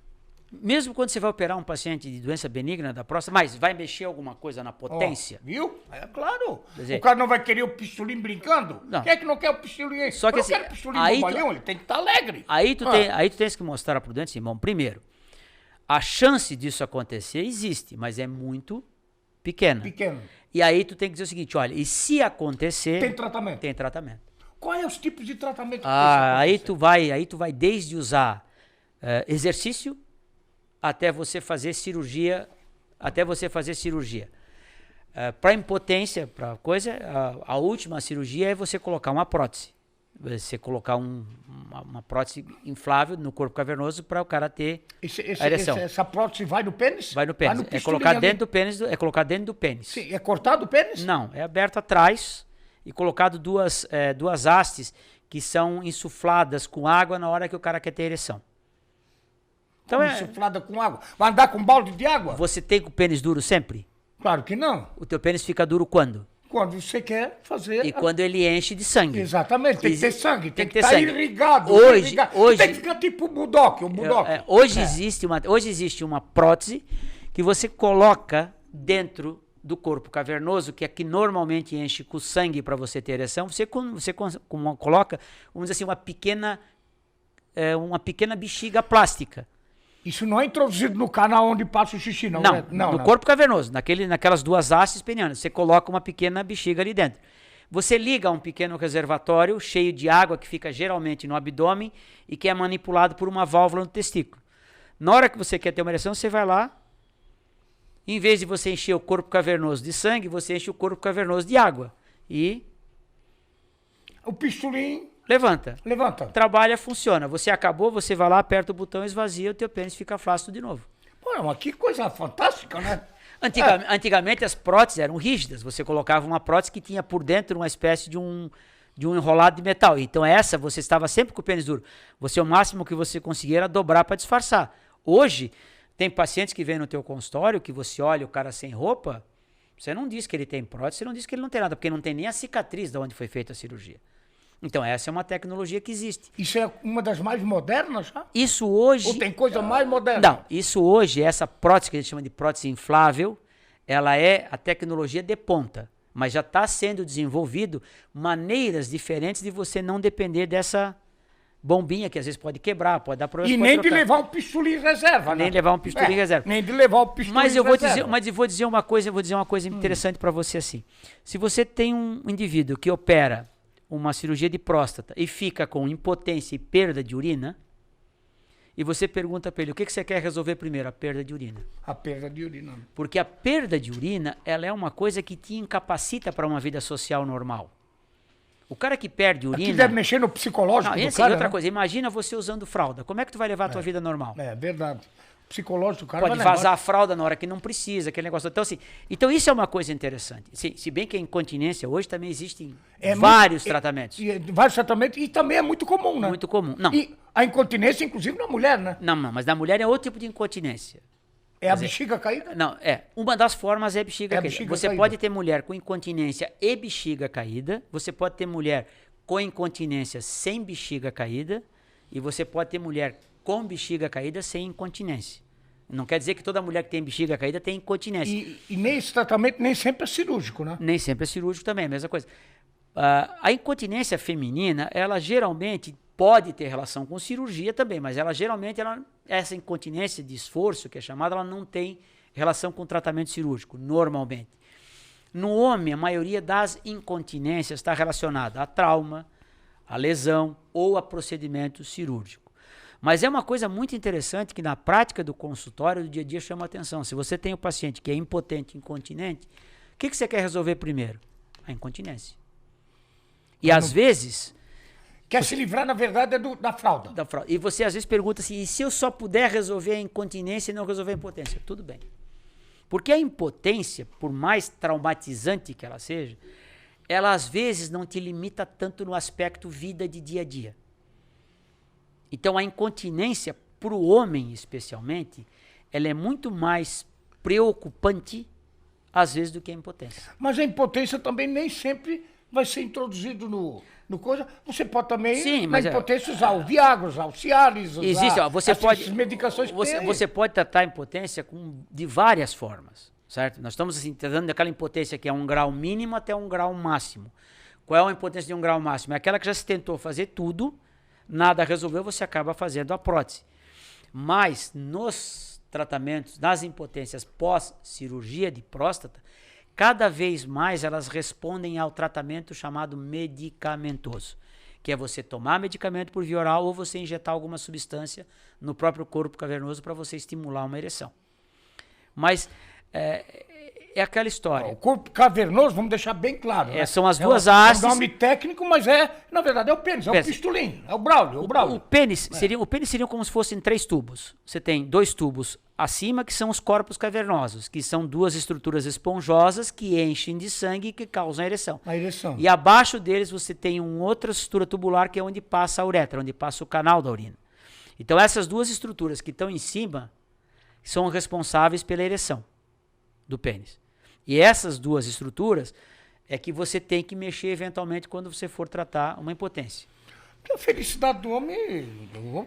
Mesmo quando você vai operar um paciente de doença benigna da próstata, mas vai mexer alguma coisa na potência? Viu? É claro. Quer dizer, o cara não vai querer o pistolim brincando? Não. Quem é que não quer o pistolim? Só que assim, eu quero pistolim bobalhão, ele tem que estar alegre. Aí tu tens que mostrar para o doente, irmão, primeiro, a chance disso acontecer existe, mas é muito pequena. Pequeno. E aí tu tem que dizer o seguinte, olha, e se acontecer... Tem tratamento. Tem tratamento. Quais é os tipos de tratamento que aí tu vai desde usar exercício até você fazer cirurgia, para impotência, para coisa, a última cirurgia é você colocar uma prótese. Você colocar uma prótese inflável no corpo cavernoso para o cara ter a ereção. Essa prótese vai no pênis? Vai no pênis. É colocar dentro do pênis. É colocar dentro do pênis. Sim, é cortado o pênis? Não, é aberto atrás e colocado duas hastes que são insufladas com água na hora que o cara quer ter ereção. Então insuflada com água? Vai andar com balde de água? Você tem o pênis duro sempre? Claro que não. O teu pênis fica duro quando? Quando você quer fazer... E quando ele enche de sangue. Exatamente, tem que ter sangue, tem que ter estar sangue. irrigado. Hoje, tem que ficar tipo o Budok. Hoje existe uma prótese que você coloca dentro do corpo cavernoso, que é que normalmente enche com sangue para você ter ereção, você coloca, vamos dizer assim, uma pequena bexiga plástica. Isso não é introduzido no canal onde passa o xixi, não? Não, no corpo cavernoso, naquelas duas hastes penianas. Você coloca uma pequena bexiga ali dentro. Você liga a um pequeno reservatório cheio de água que fica geralmente no abdômen e que é manipulado por uma válvula no testículo. Na hora que você quer ter uma ereção, você vai lá, em vez de você encher o corpo cavernoso de sangue, você enche o corpo cavernoso de água. E... o pistolim... levanta. Trabalha, funciona. Você acabou, você vai lá, aperta o botão, esvazia, o teu pênis fica flácido de novo. Pô, mas que coisa fantástica, né? Antigamente as próteses eram rígidas. Você colocava uma prótese que tinha por dentro uma espécie de um enrolado de metal. Então essa, você estava sempre com o pênis duro. O máximo que você conseguia era dobrar para disfarçar. Hoje, tem pacientes que vêm no teu consultório, que você olha o cara sem roupa, você não diz que ele tem prótese, você não diz que ele não tem nada, porque não tem nem a cicatriz de onde foi feita a cirurgia. Então essa é uma tecnologia que existe. Isso é uma das mais modernas, já? Isso hoje... ou tem coisa mais moderna? Não, isso hoje, essa prótese que a gente chama de prótese inflável, ela é a tecnologia de ponta, mas já está sendo desenvolvido maneiras diferentes de você não depender dessa bombinha que às vezes pode quebrar, pode dar problema. E nem de levar um pistolim em reserva, né? Nem levar um pistolim em reserva. Nem de levar um pistolim mas eu em vou reserva. eu vou dizer uma coisa interessante para você assim. Se você tem um indivíduo que opera uma cirurgia de próstata e fica com impotência e perda de urina, e você pergunta para ele, o que você quer resolver primeiro? A perda de urina. A perda de urina. Porque a perda de urina, ela é uma coisa que te incapacita para uma vida social normal. O cara que perde urina... Aqui deve mexer no psicológico do cara, outra né? coisa, imagina você usando fralda. Como é que tu vai levar a tua vida normal? É verdade. O psicológico do cara pode vazar a fralda na hora que não precisa, aquele negócio. Então isso é uma coisa interessante. Se bem que a incontinência hoje também existem vários tratamentos. Vários tratamentos e também é muito comum, né? Muito comum. Não. E a incontinência, inclusive, na mulher, né? Não, mas na mulher é outro tipo de incontinência. É a bexiga caída? Não, uma das formas é a bexiga caída. Você pode ter mulher com incontinência e bexiga caída, você pode ter mulher com incontinência sem bexiga caída, e você pode ter mulher com bexiga caída sem incontinência. Não quer dizer que toda mulher que tem bexiga caída tem incontinência. E nem esse tratamento nem sempre é cirúrgico, né? Nem sempre é cirúrgico também, a mesma coisa. A incontinência feminina, ela geralmente pode ter relação com cirurgia também, mas ela geralmente, essa incontinência de esforço, que é chamada, ela não tem relação com tratamento cirúrgico, normalmente. No homem, a maioria das incontinências está relacionada a trauma, a lesão ou a procedimento cirúrgico. Mas é uma coisa muito interessante que na prática do consultório, do dia a dia, chama a atenção. Se você tem um paciente que é impotente, incontinente, o que você quer resolver primeiro? A incontinência. E às vezes... quer se livrar, na verdade, da fralda. Da fralda. E você às vezes pergunta assim, e se eu só puder resolver a incontinência e não resolver a impotência? Tudo bem. Porque a impotência, por mais traumatizante que ela seja, ela às vezes não te limita tanto no aspecto vida de dia a dia. Então a incontinência, para o homem especialmente, ela é muito mais preocupante, às vezes, do que a impotência. Mas a impotência também nem sempre vai ser introduzido no coisa. Você pode também, na impotência, usar o Viagra, usar o Cialis, usar essas medicações que você pode tratar a impotência de várias formas, certo? Nós estamos assim, tratando daquela impotência que é 1 grau mínimo até 1 grau máximo. Qual é a impotência de 1 grau máximo? É aquela que já se tentou fazer tudo, nada resolveu, você acaba fazendo a prótese. Mas nos tratamentos, nas impotências pós-cirurgia de próstata, cada vez mais elas respondem ao tratamento chamado medicamentoso, que é você tomar medicamento por via oral ou você injetar alguma substância no próprio corpo cavernoso para você estimular uma ereção. Mas é aquela história. O corpo cavernoso, vamos deixar bem claro. Né? São as duas hastes. É um nome técnico, mas na verdade, é o pênis, é o pistolim, é o Braulio. O pênis seria como se fossem 3 tubos. Você tem 2 tubos acima, que são os corpos cavernosos, que são 2 estruturas esponjosas que enchem de sangue e que causam a ereção. E abaixo deles você tem uma outra estrutura tubular, que é onde passa a uretra, onde passa o canal da urina. Então essas 2 estruturas que estão em cima são responsáveis pela ereção do pênis. E essas 2 estruturas é que você tem que mexer eventualmente quando você for tratar uma impotência. Porque a felicidade do homem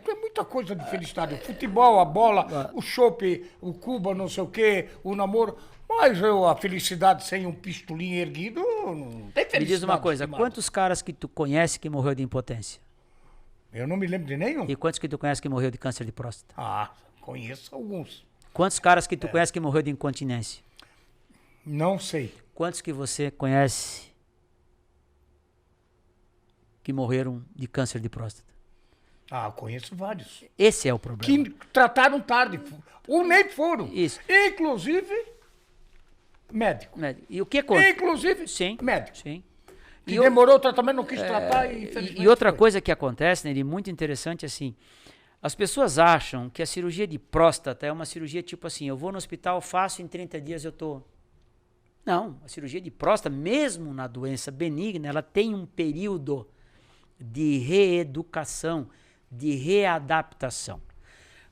tem muita coisa de felicidade. O futebol, a bola, o chopp, o Cuba, não sei o quê, o namoro. Mas a felicidade sem um pistolinho erguido não tem felicidade. Me diz uma coisa, estimado. quantos caras que tu conhece que morreu de impotência? Eu não me lembro de nenhum. E quantos que tu conhece que morreu de câncer de próstata? Ah, conheço alguns. Quantos caras que tu conhece que morreu de incontinência? Não sei. Quantos que você conhece que morreram de câncer de próstata? Ah, conheço vários. Esse é o problema. Que trataram tarde. Ou nem foram. Isso. Inclusive, médico. E o que conta? Inclusive, Sim. médico. Sim. Que demorou o tratamento, não quis tratar e infelizmente E outra foi. coisa que acontece, né, muito interessante, assim, as pessoas acham que a cirurgia de próstata é uma cirurgia tipo assim, eu vou no hospital, faço, em 30 dias eu tô... Não, a cirurgia de próstata, mesmo na doença benigna, ela tem um período de reeducação, de readaptação.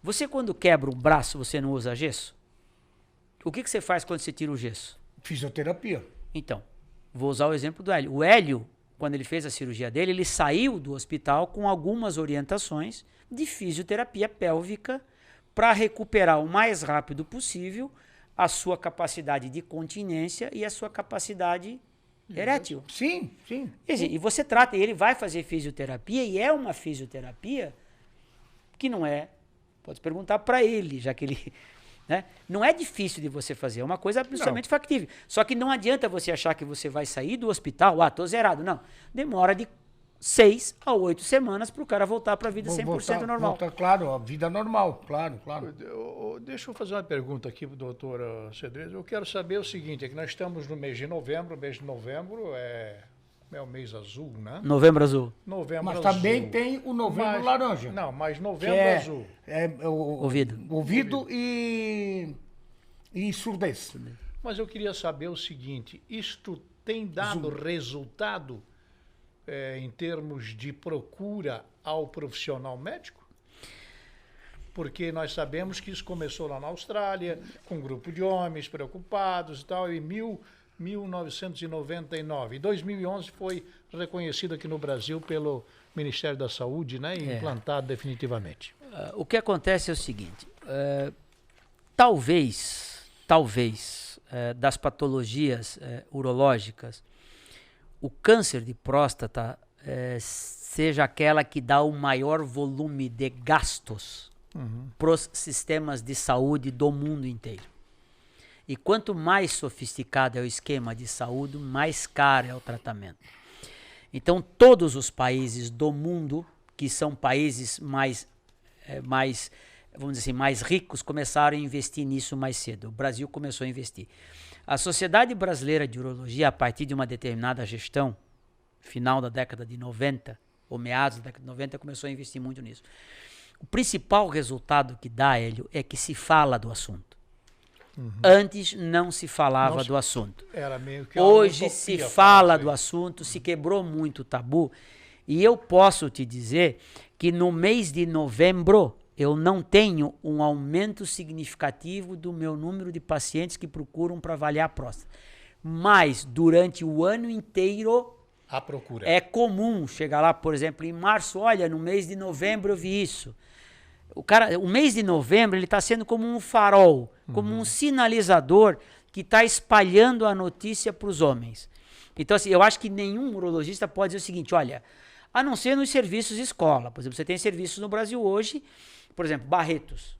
Você quando quebra um braço, você não usa gesso? O que você faz quando você tira o gesso? Fisioterapia. Então, vou usar o exemplo do Hélio. O Hélio, quando ele fez a cirurgia dele, ele saiu do hospital com algumas orientações de fisioterapia pélvica para recuperar o mais rápido possível a sua capacidade de continência e a sua capacidade erétil. Sim, sim. E você trata, ele vai fazer fisioterapia e é uma fisioterapia que não é, pode perguntar para ele, já que ele... Né? Não é difícil de você fazer, é uma coisa absolutamente factível. Só que não adianta você achar que você vai sair do hospital, tô zerado. Não, demora de 6 a 8 semanas para o cara voltar para a vida 100% normal. Claro, a vida normal, claro. Deixa eu fazer uma pergunta aqui para o doutor Cedrez. Eu quero saber o seguinte, é que nós estamos no mês de novembro, é o mês azul, né? Novembro azul. Novembro Mas azul. também tem o novembro laranja. Não, mas novembro azul. Ouvido e surdez. Mas eu queria saber o seguinte, isto tem dado resultado em termos de procura ao profissional médico? Porque nós sabemos que isso começou lá na Austrália, com um grupo de homens preocupados e tal, em 1999. Em 2011 foi reconhecido aqui no Brasil pelo Ministério da Saúde, né, e implantado definitivamente. O que acontece é o seguinte, talvez das patologias urológicas, o câncer de próstata seja aquela que dá o maior volume de gastos para os sistemas de saúde do mundo inteiro. E quanto mais sofisticado é o esquema de saúde, mais caro é o tratamento. Então, todos os países do mundo, que são países mais vamos dizer assim, mais ricos, começaram a investir nisso mais cedo. O Brasil começou a investir. A Sociedade Brasileira de Urologia, a partir de uma determinada gestão, final da década de 90, ou meados da década de 90, começou a investir muito nisso. O principal resultado que dá, Hélio, é que se fala do assunto. Antes não se falava do assunto. Era meio que hoje se fala do assunto, se quebrou muito o tabu. E eu posso te dizer que no mês de novembro eu não tenho um aumento significativo do meu número de pacientes que procuram para avaliar a próstata. Mas durante o ano inteiro a procura. É comum chegar lá, por exemplo, em março, olha, no mês de novembro eu vi isso. O mês de novembro ele está sendo como um farol, como um sinalizador que está espalhando a notícia para os homens. Então, assim, eu acho que nenhum urologista pode dizer o seguinte, olha, a não ser nos serviços de escola. Por exemplo, você tem serviços no Brasil hoje, por exemplo, Barretos.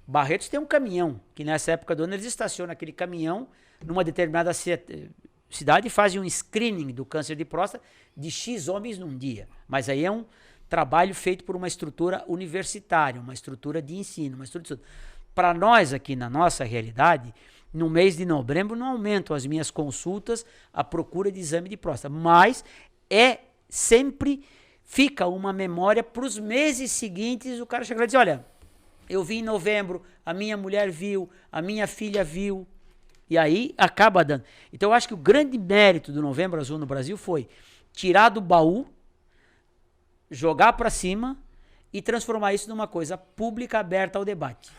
Barretos tem um caminhão, que nessa época do ano eles estacionam aquele caminhão numa determinada cidade e fazem um screening do câncer de próstata de X homens num dia. Mas aí é um trabalho feito por uma estrutura universitária, uma estrutura de ensino, uma estrutura de estudo. Para nós aqui na nossa realidade, no mês de novembro não aumentam as minhas consultas, a procura de exame de próstata, mas sempre fica uma memória para os meses seguintes, o cara chega lá e diz, olha, eu vi em novembro, a minha mulher viu, a minha filha viu, e aí acaba dando. Então eu acho que o grande mérito do Novembro Azul no Brasil foi tirar do baú, jogar para cima e transformar isso numa coisa pública, aberta ao debate.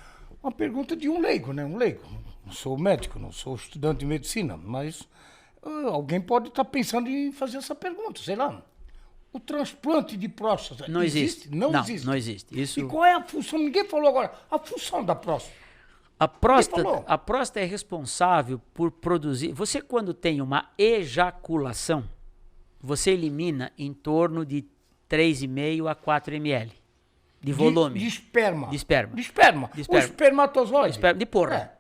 Uma pergunta de um leigo, né? Um leigo. Não sou médico, não sou estudante de medicina, mas alguém pode estar pensando em fazer essa pergunta, sei lá. o transplante de próstata Não existe. Não existe. Não existe. Isso... E qual é a função? Ninguém falou agora. A função da próstata. A próstata é responsável por produzir... Você, quando tem uma ejaculação, você elimina em torno de 3,5 a 4 ml de volume. De esperma. De esperma. De esperma. De esperma. O espermatozoide. De porra.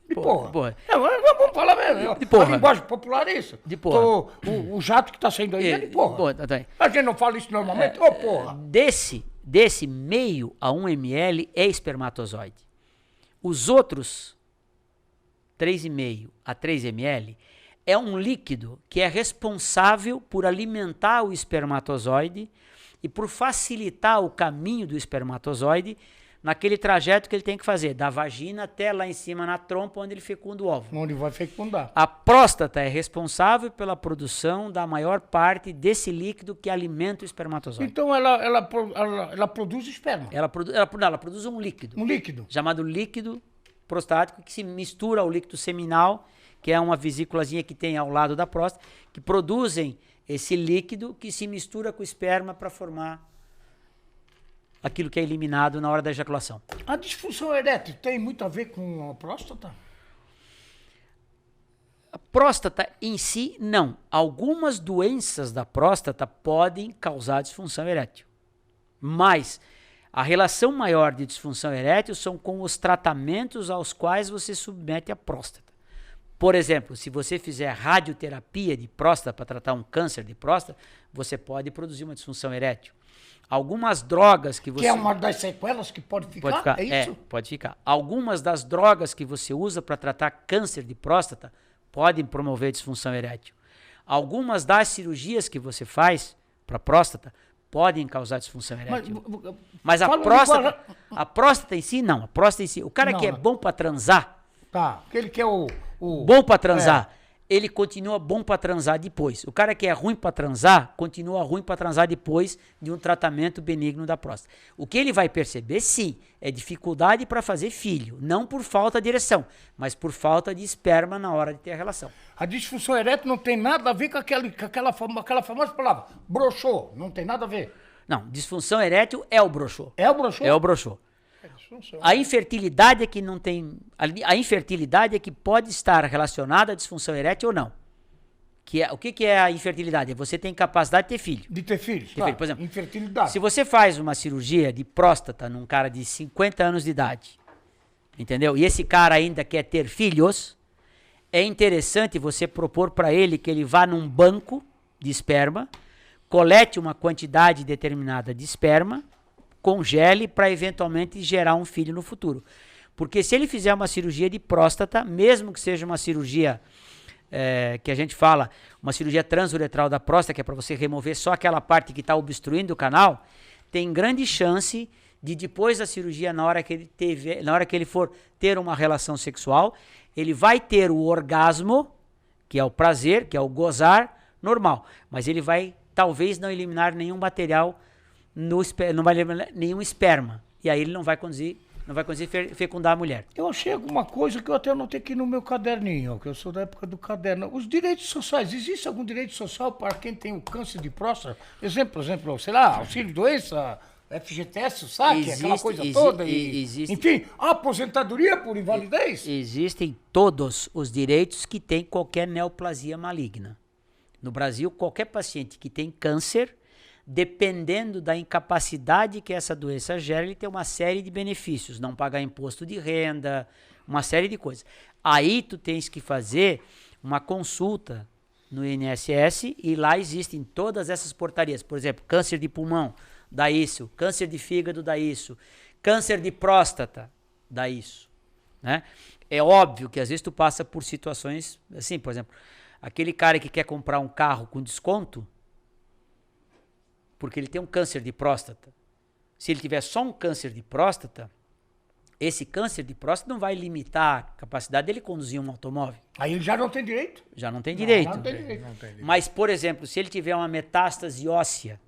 De porra. Porra. Vamos falar mesmo. De porra. A linguagem popular é isso. De porra. O jato que está saindo aí é de porra. Tá aí. A gente não fala isso normalmente. Ô, porra. Desse meio a 1 ml é espermatozoide. Os outros 3,5 a 3 ml é um líquido que é responsável por alimentar o espermatozoide e por facilitar o caminho do espermatozoide naquele trajeto que ele tem que fazer, da vagina até lá em cima na trompa, onde ele fecunda o óvulo. Onde vai fecundar. A próstata é responsável pela produção da maior parte desse líquido que alimenta o espermatozoide. Então ela produz esperma. Ela produz um líquido. Um líquido. Chamado líquido prostático, que se mistura ao líquido seminal, que é uma vesículazinha que tem ao lado da próstata, que produzem esse líquido que se mistura com o esperma para formar aquilo que é eliminado na hora da ejaculação. A disfunção erétil tem muito a ver com a próstata? A próstata em si, não. Algumas doenças da próstata podem causar disfunção erétil. Mas a relação maior de disfunção erétil são com os tratamentos aos quais você submete a próstata. Por exemplo, se você fizer radioterapia de próstata para tratar um câncer de próstata, você pode produzir uma disfunção erétil. Algumas drogas que você... Que é uma das sequelas que pode ficar? Pode ficar, é isso? Pode ficar. Algumas das drogas que você usa para tratar câncer de próstata podem promover disfunção erétil. Algumas das cirurgias que você faz para próstata podem causar disfunção erétil. Mas a próstata em si, não. A próstata em si, o cara que é bom para transar... Tá, aquele que é o... Bom para transar, ele continua bom para transar depois. O cara que é ruim para transar, continua ruim para transar depois de um tratamento benigno da próstata. O que ele vai perceber, sim, é dificuldade para fazer filho. Não por falta de ereção, mas por falta de esperma na hora de ter a relação. A disfunção erétil não tem nada a ver com aquela famosa palavra, broxou. Não tem nada a ver. Não, disfunção erétil é o broxô. É o broxô? É o broxô. A infertilidade é que não tem. A infertilidade é que pode estar relacionada à disfunção erétil ou não. O que é a infertilidade? É você ter incapacidade de ter filho. De ter filhos, filho, por exemplo. Infertilidade. Se você faz uma cirurgia de próstata num cara de 50 anos de idade, entendeu? E esse cara ainda quer ter filhos, é interessante você propor para ele que ele vá num banco de esperma, colete uma quantidade determinada de esperma, congele para eventualmente gerar um filho no futuro. Porque se ele fizer uma cirurgia de próstata, mesmo que seja uma cirurgia que a gente fala, uma cirurgia transuretral da próstata, que é para você remover só aquela parte que está obstruindo o canal, tem grande chance de depois da cirurgia, na hora que ele for ter uma relação sexual, ele vai ter o orgasmo, que é o prazer, que é o gozar, normal. Mas ele vai talvez não eliminar nenhum material, não vai eliminar nenhum esperma. E aí ele não vai conseguir fecundar a mulher. Eu achei alguma coisa que eu até anotei aqui no meu caderninho, que eu sou da época do caderno. Os direitos sociais, existe algum direito social para quem tem o câncer de próstata? Exemplo, sei lá, auxílio-doença, FGTS, saque, aquela coisa toda. Enfim, aposentadoria por invalidez? Existem todos os direitos que tem qualquer neoplasia maligna. No Brasil, qualquer paciente que tem câncer, dependendo da incapacidade que essa doença gera, ele tem uma série de benefícios, não pagar imposto de renda, uma série de coisas. Aí tu tens que fazer uma consulta no INSS e lá existem todas essas portarias. Por exemplo, câncer de pulmão, dá isso, câncer de fígado, dá isso, câncer de próstata, dá isso, né? É óbvio que às vezes tu passa por situações assim, por exemplo, aquele cara que quer comprar um carro com desconto, porque ele tem um câncer de próstata. Se ele tiver só um câncer de próstata, esse câncer de próstata não vai limitar a capacidade dele conduzir um automóvel. Aí ele já não tem direito? Já não tem direito. Não tem direito. Mas, por exemplo, se ele tiver uma metástase óssea,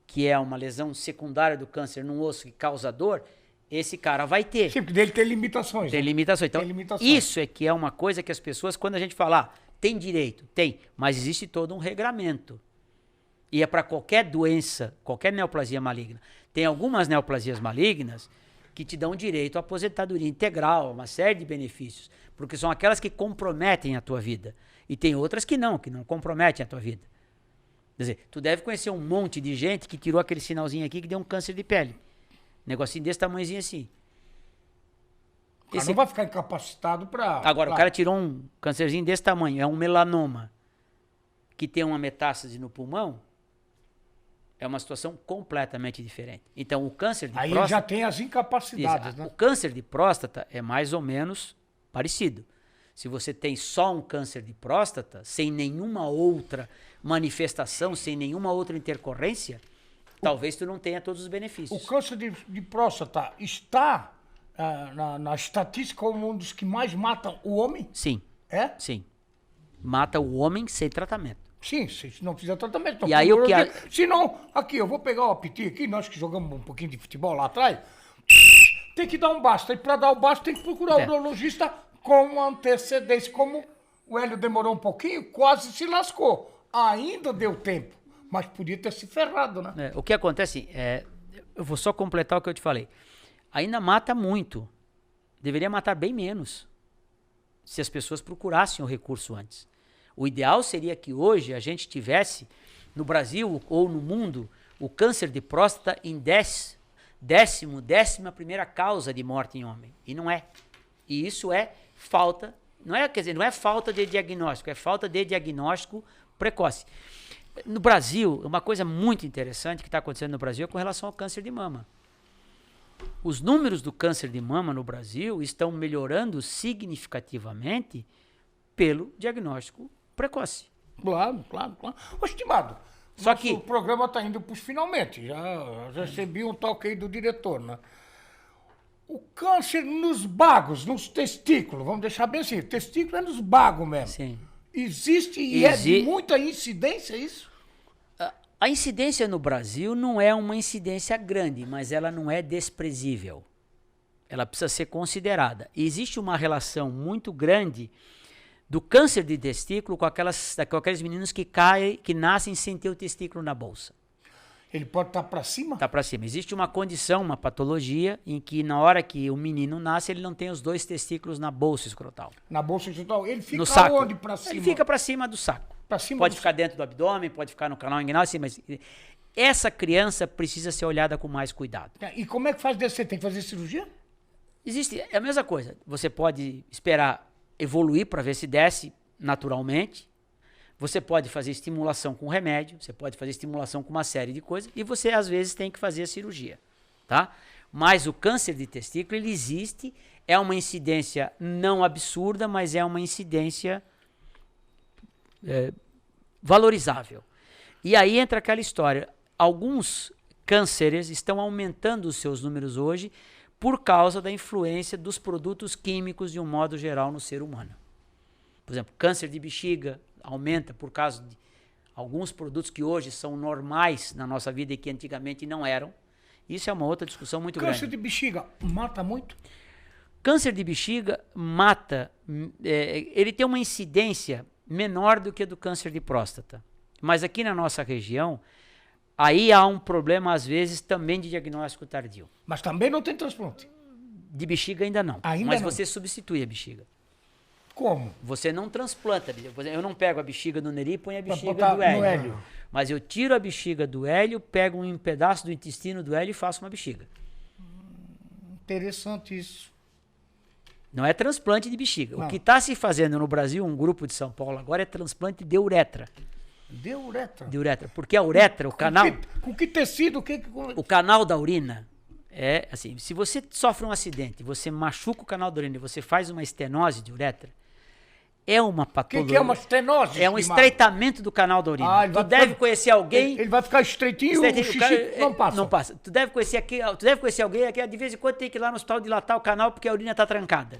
que é uma lesão secundária do câncer num osso que causa dor, esse cara vai ter. Sim, porque dele tem limitações. Tem limitações. Então, isso é que é uma coisa que as pessoas, quando a gente fala, tem direito, tem, mas existe todo um regramento. E é para qualquer doença, qualquer neoplasia maligna. Tem algumas neoplasias malignas que te dão direito à aposentadoria integral, uma série de benefícios, porque são aquelas que comprometem a tua vida. E tem outras que não comprometem a tua vida. Quer dizer, tu deve conhecer um monte de gente que tirou aquele sinalzinho aqui que deu um câncer de pele. Negocinho desse tamanhozinho assim. Não vai ficar incapacitado para... Agora, o cara tirou um câncerzinho desse tamanho, é um melanoma, que tem uma metástase no pulmão, é uma situação completamente diferente. Então, o câncer de próstata... Aí já tem as incapacidades, né? O câncer de próstata é mais ou menos parecido. Se você tem só um câncer de próstata, sem nenhuma outra manifestação, sem nenhuma outra intercorrência, talvez tu não tenha todos os benefícios. O câncer de próstata está na estatística como um dos que mais matam o homem? Sim. É? Sim. Mata o homem sem tratamento. Sim, se não fizer tratamento. E aí o que Se não, aqui, eu vou pegar o apiti aqui, nós que jogamos um pouquinho de futebol lá atrás, tem que dar um basta. E para dar o basta tem que procurar o urologista com antecedência. Como o Hélio demorou um pouquinho, quase se lascou. Ainda deu tempo, mas podia ter se ferrado, né? O que acontece, eu vou só completar o que eu te falei. Ainda mata muito. Deveria matar bem menos, se as pessoas procurassem o recurso antes. O ideal seria que hoje a gente tivesse, no Brasil ou no mundo, o câncer de próstata em 11ª causa de morte em homem. E não é. E isso é falta, não é falta de diagnóstico, é falta de diagnóstico precoce. No Brasil, uma coisa muito interessante que está acontecendo no Brasil é com relação ao câncer de mama. Os números do câncer de mama no Brasil estão melhorando significativamente pelo diagnóstico precoce. Claro. Ô, estimado, só que o programa está indo para os finalmente. Já recebi um toque aí do diretor, né? O câncer nos bagos, nos testículos, vamos deixar bem assim, testículo é nos bagos mesmo. Sim. Existe e é de muita incidência isso? A incidência no Brasil não é uma incidência grande, mas ela não é desprezível. Ela precisa ser considerada. E existe uma relação muito grande do câncer de testículo com aqueles meninos que nascem sem ter o testículo na bolsa. Ele pode estar para cima? Está para cima. Existe uma condição, uma patologia, em que na hora que o menino nasce, ele não tem os 2 testículos na bolsa escrotal. Na bolsa escrotal? Ele fica no saco. Onde para cima? Ele fica para cima do saco. Pode ficar dentro do abdômen, pode ficar no canal inguinal, assim, mas essa criança precisa ser olhada com mais cuidado. E como é que faz descer? Tem que fazer cirurgia? É a mesma coisa. Você pode esperar evoluir para ver se desce naturalmente. Você pode fazer estimulação com remédio, você pode fazer estimulação com uma série de coisas e você às vezes tem que fazer a cirurgia, tá? Mas o câncer de testículo, ele existe, é uma incidência não absurda, mas é uma incidência valorizável. E aí entra aquela história. Alguns cânceres estão aumentando os seus números hoje por causa da influência dos produtos químicos de um modo geral no ser humano. Por exemplo, câncer de bexiga aumenta por causa de alguns produtos que hoje são normais na nossa vida e que antigamente não eram. Isso é uma outra discussão muito grande. Câncer de bexiga mata muito? Câncer de bexiga mata, ele tem uma incidência menor do que a do câncer de próstata. Mas aqui na nossa região, aí há um problema, às vezes, também de diagnóstico tardio. Mas também não tem transplante? De bexiga ainda não. Mas você substitui a bexiga. Como? Você não transplanta. Eu não pego a bexiga do Neri e ponho a bexiga do Hélio. Mas eu tiro a bexiga do Hélio, pego um pedaço do intestino do Hélio e faço uma bexiga. Interessante isso. Não é transplante de bexiga. Não. O que está se fazendo no Brasil, um grupo de São Paulo agora, é transplante de uretra. De uretra? De uretra. Porque a uretra, o canal... Com que tecido? O canal da urina é assim, se você sofre um acidente, você machuca o canal da urina e você faz uma estenose de uretra, é uma patologia. O que é uma estenose? É um estreitamento do canal da urina. Tu deve conhecer alguém... Ele vai ficar estreitinho, o xixi não passa. Não passa. Tu deve conhecer alguém que de vez em quando tem que ir lá no hospital dilatar o canal porque a urina está trancada.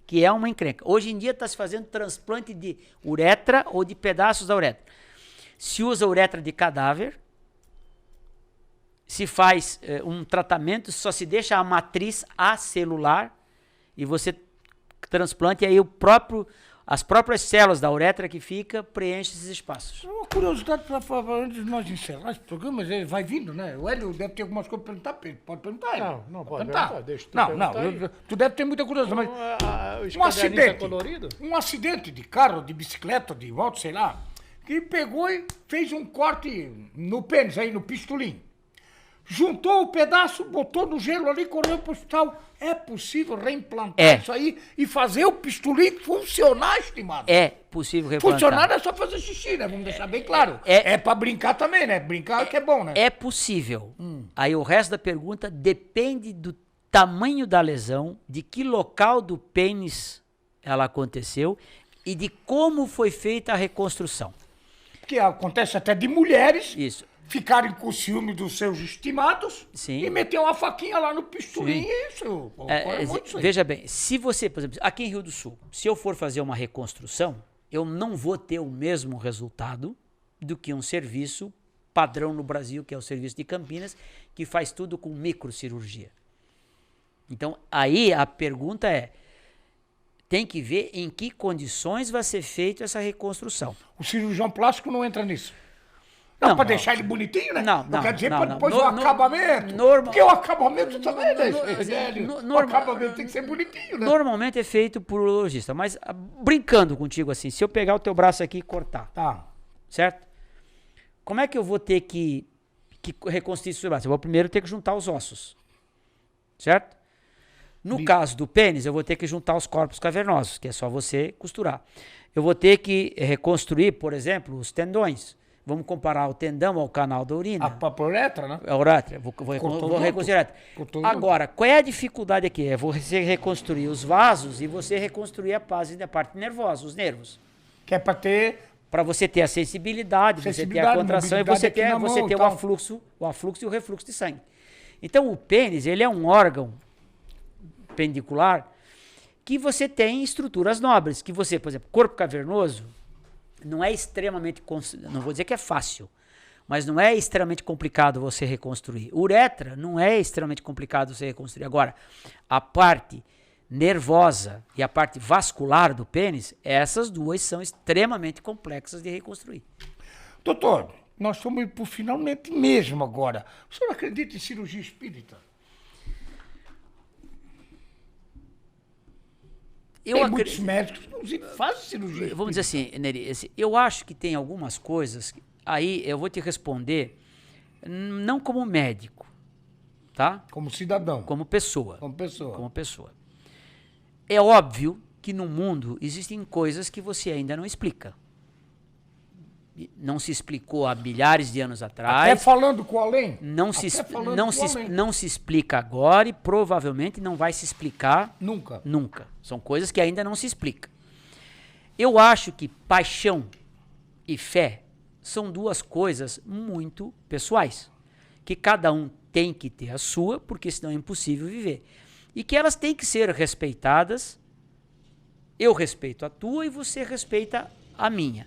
Que é uma encrenca. Hoje em dia está se fazendo transplante de uretra ou de pedaços da uretra. Se usa uretra de cadáver, se faz um tratamento, só se deixa a matriz acelular e você transplante, e aí as próprias células da uretra que fica preenchem esses espaços. Uma curiosidade para falar antes de nós encerrar esse programa, mas ele vai vindo, né? O Hélio deve ter algumas coisas para perguntar, pode perguntar. Não pode perguntar, deixa tu Não, tu deve ter muita curiosidade, mas um acidente de carro, de bicicleta, de moto, sei lá, que pegou e fez um corte no pênis, aí no pistolim. Juntou o pedaço, botou no gelo ali, correu para o hospital. É possível reimplantar isso aí e fazer o pistolim funcionar, estimado? É possível reimplantar. Funcionar é só fazer xixi, né? Vamos deixar bem claro. É para brincar também, né? Brincar que é bom, né? É possível. Aí o resto da pergunta depende do tamanho da lesão, de que local do pênis ela aconteceu e de como foi feita a reconstrução. Que acontece até de mulheres. Isso. Ficarem com ciúme dos seus estimados. Sim. E meter uma faquinha lá no pistolim. Isso. Veja bem, se você, por exemplo, aqui em Rio do Sul, se eu for fazer uma reconstrução, eu não vou ter o mesmo resultado do que um serviço padrão no Brasil, que é o serviço de Campinas, que faz tudo com microcirurgia. Então, aí a pergunta é, tem que ver em que condições vai ser feita essa reconstrução. O cirurgião plástico não entra nisso. Não, para deixar ele bonitinho, né? Não, quer dizer, não, depois o acabamento. Porque o acabamento também, né? O acabamento tem que ser bonitinho, né? Normalmente é feito por urologista, mas brincando contigo assim, se eu pegar o teu braço aqui e cortar, certo? Como é que eu vou ter que reconstruir esse braço? Eu vou primeiro ter que juntar os ossos, certo? No caso do pênis, eu vou ter que juntar os corpos cavernosos, que é só você costurar. Eu vou ter que reconstruir, por exemplo, os tendões. Vamos comparar o tendão ao canal da urina. A uretra, né? A uretra. Vou reconstruir a uretra. Agora, qual é a dificuldade aqui? É você reconstruir os vasos e você reconstruir a parte nervosa, os nervos. Que é para ter... Para você ter a sensibilidade, você ter a contração e você ter o afluxo e o refluxo de sangue. Então, o pênis, ele é um órgão pendicular que você tem estruturas nobres. Que você, por exemplo, corpo cavernoso, não é extremamente, não vou dizer que é fácil, mas não é extremamente complicado você reconstruir. Uretra não é extremamente complicado você reconstruir. Agora, a parte nervosa e a parte vascular do pênis, essas duas são extremamente complexas de reconstruir. Doutor, nós estamos por finalmente mesmo agora. O senhor acredita em cirurgia espírita? Tem muitos médicos que inclusive fazem cirurgia espírita. Vamos dizer assim, Neri, eu acho que tem algumas coisas, aí eu vou te responder, não como médico, tá? Como cidadão. Como pessoa. Como pessoa. É óbvio que no mundo existem coisas que você ainda não explica. Não se explicou há milhares de anos atrás. Até falando com o além? Não se explica agora e provavelmente não vai se explicar nunca. São coisas que ainda não se explicam. Eu acho que paixão e fé são duas coisas muito pessoais, que cada um tem que ter a sua, porque senão é impossível viver. E que elas têm que ser respeitadas. Eu respeito a tua e você respeita a minha.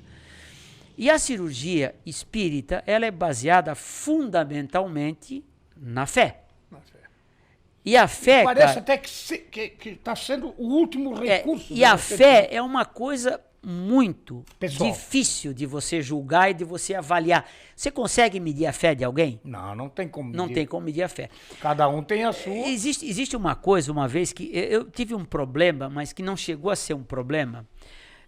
E a cirurgia espírita, ela é baseada fundamentalmente na fé. E a fé, parece até que está sendo o último recurso. E a fé é uma coisa muito difícil de você julgar e de você avaliar. Você consegue medir a fé de alguém? Não tem como medir. Não tem como medir a fé. Cada um tem a sua. Existe uma coisa, uma vez que eu tive um problema, mas que não chegou a ser um problema.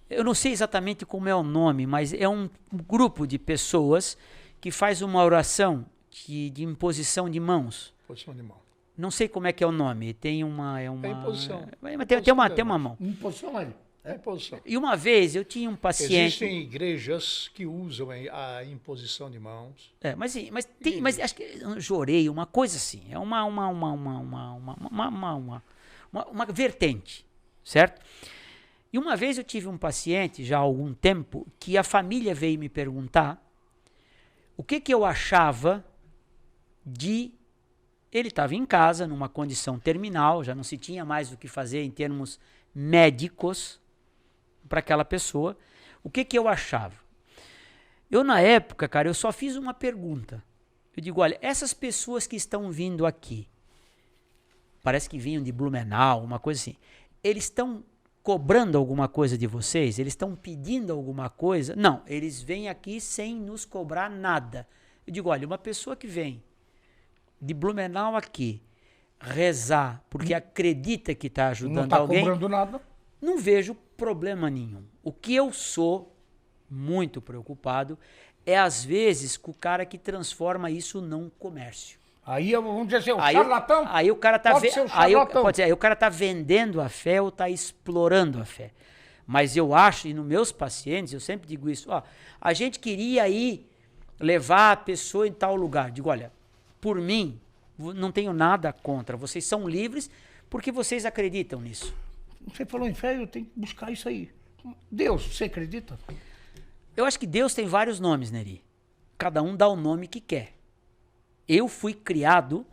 Eu não sei exatamente como é o nome, mas é um grupo de pessoas que faz uma oração de imposição de mãos. Imposição de mão. Não sei como é que é o nome. Tem uma... É imposição. Tem uma mão. Imposição, é imposição. E uma vez eu tinha um paciente... Existem igrejas que usam a imposição de mãos. Mas acho que jorei, uma coisa assim. É uma vertente, certo? E uma vez eu tive um paciente, já há algum tempo, que a família veio me perguntar o que eu achava de... Ele estava em casa, numa condição terminal, já não se tinha mais o que fazer em termos médicos para aquela pessoa. O que eu achava? Eu, na época, cara, eu só fiz uma pergunta. Eu digo, olha, essas pessoas que estão vindo aqui, parece que vinham de Blumenau, uma coisa assim, eles estão cobrando alguma coisa de vocês? Eles estão pedindo alguma coisa? Não, eles vêm aqui sem nos cobrar nada. Eu digo, olha, uma pessoa que vem de Blumenau aqui rezar porque acredita que está ajudando alguém, não está cobrando nada. Não vejo problema nenhum. O que eu sou muito preocupado é, às vezes, com o cara que transforma isso num comércio. Aí, vamos dizer assim, o charlatão. Aí o cara tá pode ser um charlatão. Aí o cara tá vendendo a fé ou tá explorando a fé. Mas eu acho, e nos meus pacientes, eu sempre digo isso, ó, a gente queria ir levar a pessoa em tal lugar. Digo, olha, por mim, não tenho nada contra. Vocês são livres porque vocês acreditam nisso. Você falou em fé, eu tenho que buscar isso aí. Deus, você acredita? Eu acho que Deus tem vários nomes, Neri. Cada um dá o nome que quer. Eu fui criado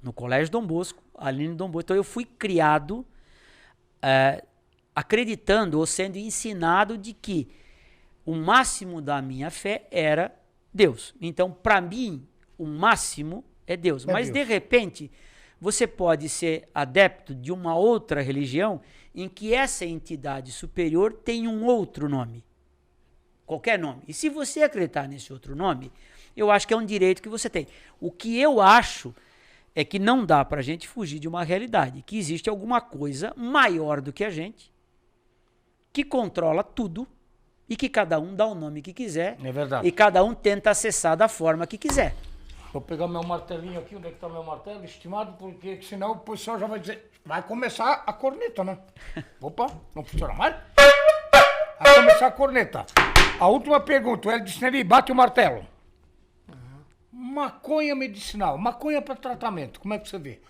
no Colégio Dom Bosco, ali no Dom Bosco. Então eu fui criado acreditando ou sendo ensinado de que o máximo da minha fé era Deus. Então, para mim, o máximo é Deus. Mas, de repente, você pode ser adepto de uma outra religião em que essa entidade superior tem um outro nome. Qualquer nome. E se você acreditar nesse outro nome, eu acho que é um direito que você tem. O que eu acho é que não dá para a gente fugir de uma realidade, que existe alguma coisa maior do que a gente, que controla tudo e que cada um dá o nome que quiser. É verdade. E cada um tenta acessar da forma que quiser. Vou pegar meu martelinho aqui, onde é que está meu martelo, estimado, porque senão o pessoal já vai dizer, vai começar a corneta, né? Opa, não funciona mais? Vai começar a corneta. A última pergunta, ele disse, Neri, bate o martelo. Maconha medicinal, maconha para tratamento, como é que você vê?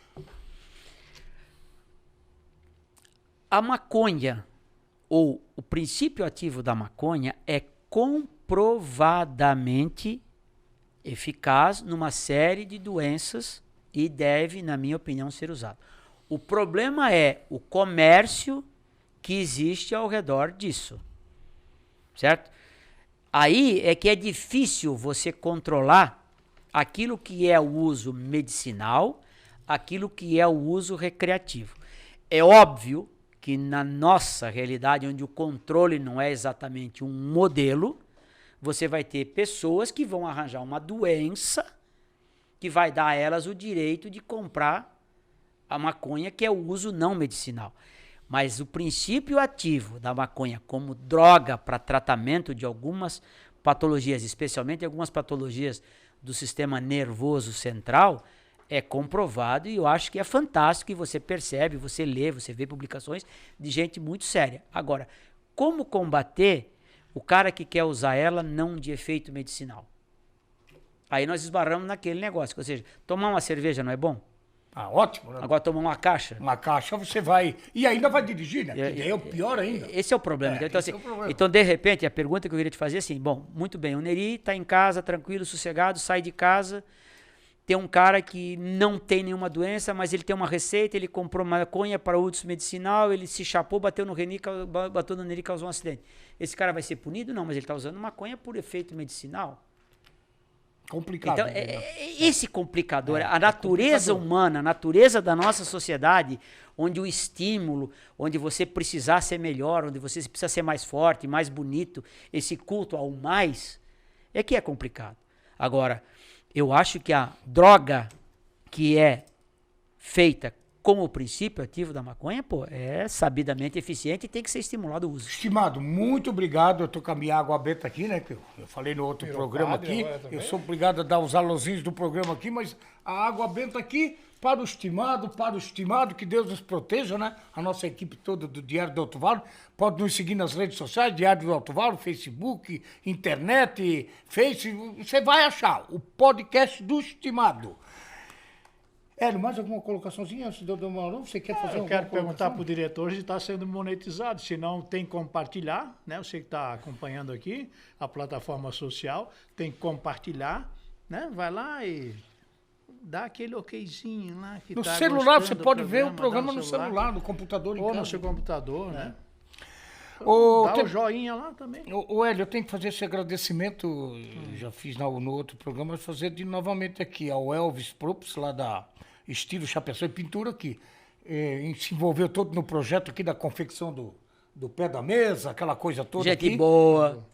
A maconha, ou o princípio ativo da maconha, é comprovadamente eficaz numa série de doenças e deve, na minha opinião, ser usado. O problema é o comércio que existe ao redor disso, certo? Aí é que é difícil você controlar aquilo que é o uso medicinal, aquilo que é o uso recreativo. É óbvio que na nossa realidade, onde o controle não é exatamente um modelo, você vai ter pessoas que vão arranjar uma doença que vai dar a elas o direito de comprar a maconha, que é o uso não medicinal. Mas o princípio ativo da maconha como droga para tratamento de algumas patologias, especialmente algumas patologias do sistema nervoso central, é comprovado e eu acho que é fantástico e você percebe, você lê, você vê publicações de gente muito séria. Agora, como combater o cara que quer usar ela não de efeito medicinal? Aí nós esbarramos naquele negócio, ou seja, tomar uma cerveja não é bom? Ah, ótimo. Né? Agora tomar uma caixa? Uma caixa você vai... E ainda vai dirigir, né? Que daí é o pior ainda. Esse é o problema. Então, assim, então, de repente, a pergunta que eu queria te fazer é assim, bom, muito bem, o Neri está em casa, tranquilo, sossegado, sai de casa, tem um cara que não tem nenhuma doença, mas ele tem uma receita, ele comprou maconha para uso medicinal, ele se chapou, bateu no Neri e causou um acidente. Esse cara vai ser punido? Não, mas ele está usando maconha por efeito medicinal. Complicado. Então, esse complicador, a natureza humana, a natureza da nossa sociedade, onde o estímulo, onde você precisar ser melhor, onde você precisa ser mais forte, mais bonito, esse culto ao mais, é que é complicado. Agora, eu acho que a droga que é feita como o princípio ativo da maconha, pô, é sabidamente eficiente e tem que ser estimulado o uso. Estimado, muito obrigado. Eu estou com a minha água benta aqui, né? Que eu falei no outro programa aqui. Eu sou obrigado a dar os alôzinhos do programa aqui, mas a água benta aqui para o estimado, que Deus nos proteja, né? A nossa equipe toda do Diário do Alto Vale. Pode nos seguir nas redes sociais, Diário do Alto Vale, Facebook, internet, Face. Você vai achar o podcast do Estimado. Hélio, mais alguma colocaçãozinha antes de eu dar uma... Você quer fazer Eu quero perguntar para o diretor se está sendo monetizado. Se não, tem que compartilhar, né? Você que está acompanhando aqui a plataforma social, tem que compartilhar, né? Vai lá e dá aquele okzinho lá. Que no tá celular, você pode ver o programa no celular, no computador em casa. Ou no seu computador, né? Então, dá o joinha lá também. Ô Hélio, eu tenho que fazer esse agradecimento, já fiz no outro programa, mas fazer novamente aqui ao Elvis Props, lá da Estilo Chapecó e Pintura, que se envolveu todo no projeto aqui da confecção do pé da mesa, aquela coisa toda. Gente aqui. boa.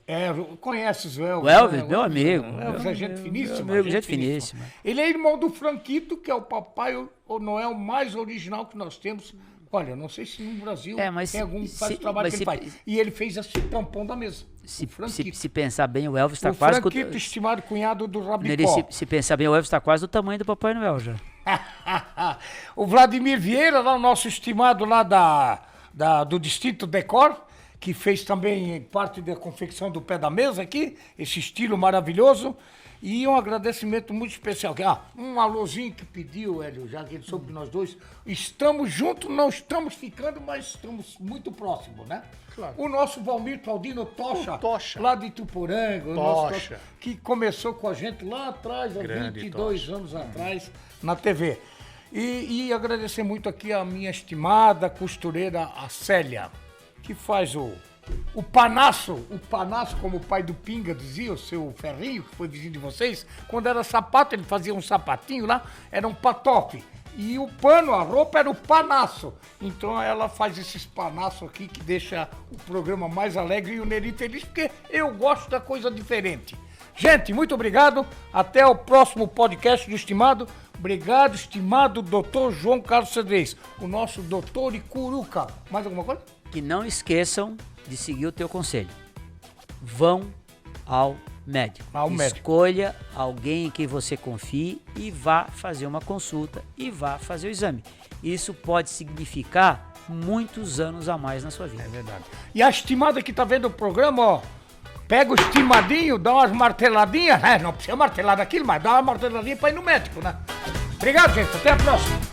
Conheces o Elvis? O Elvis, né? meu amigo. O Elvis é gente finíssima. Meu amigo, gente finíssima. Ele é irmão do Franquito, que é o Papai Noel mais original que nós temos. Olha, eu não sei se no Brasil tem algum que faz o trabalho que ele faz. E ele fez esse tampão da mesa. Se pensar bem, o Elvis está o quase... Franquito, estimado cunhado do Rabicó. Se pensar bem, o Elvis está quase do tamanho do Papai Noel já. O Vladimir Vieira, lá, o nosso estimado lá do Distrito Decor, que fez também parte da confecção do pé da mesa aqui, esse estilo maravilhoso. E um agradecimento muito especial. Um alôzinho que pediu, Hélio, já que ele soube que nós dois estamos juntos, não estamos ficando, mas estamos muito próximos, né? Claro. O nosso Valmir Claudino Tocha, lá de Ituporanga, Tocha, que começou com a gente lá atrás, há 22 anos atrás, na TV. E agradecer muito aqui a minha estimada costureira, a Célia, que faz o panaço, como o pai do Pinga dizia, o seu Ferrinho, que foi vizinho de vocês, quando era sapato, ele fazia um sapatinho lá, era um patofe. E o pano, a roupa, era o panaço. Então ela faz esses panaços aqui que deixa o programa mais alegre e o Neri feliz, porque eu gosto da coisa diferente. Gente, muito obrigado. Até o próximo podcast do Estimado. Obrigado, estimado Dr. João Carlos Cedrez, o nosso doutor Icuruca. Mais alguma coisa? Que não esqueçam de seguir o teu conselho. Vão ao médico. Escolha alguém em quem você confie e vá fazer uma consulta e vá fazer o exame. Isso pode significar muitos anos a mais na sua vida. É verdade. E a estimada que tá vendo o programa, ó, pega o estimadinho, dá umas marteladinhas, não precisa martelar daquilo, mas dá uma marteladinha pra ir no médico, né? Obrigado, gente. Até a próxima.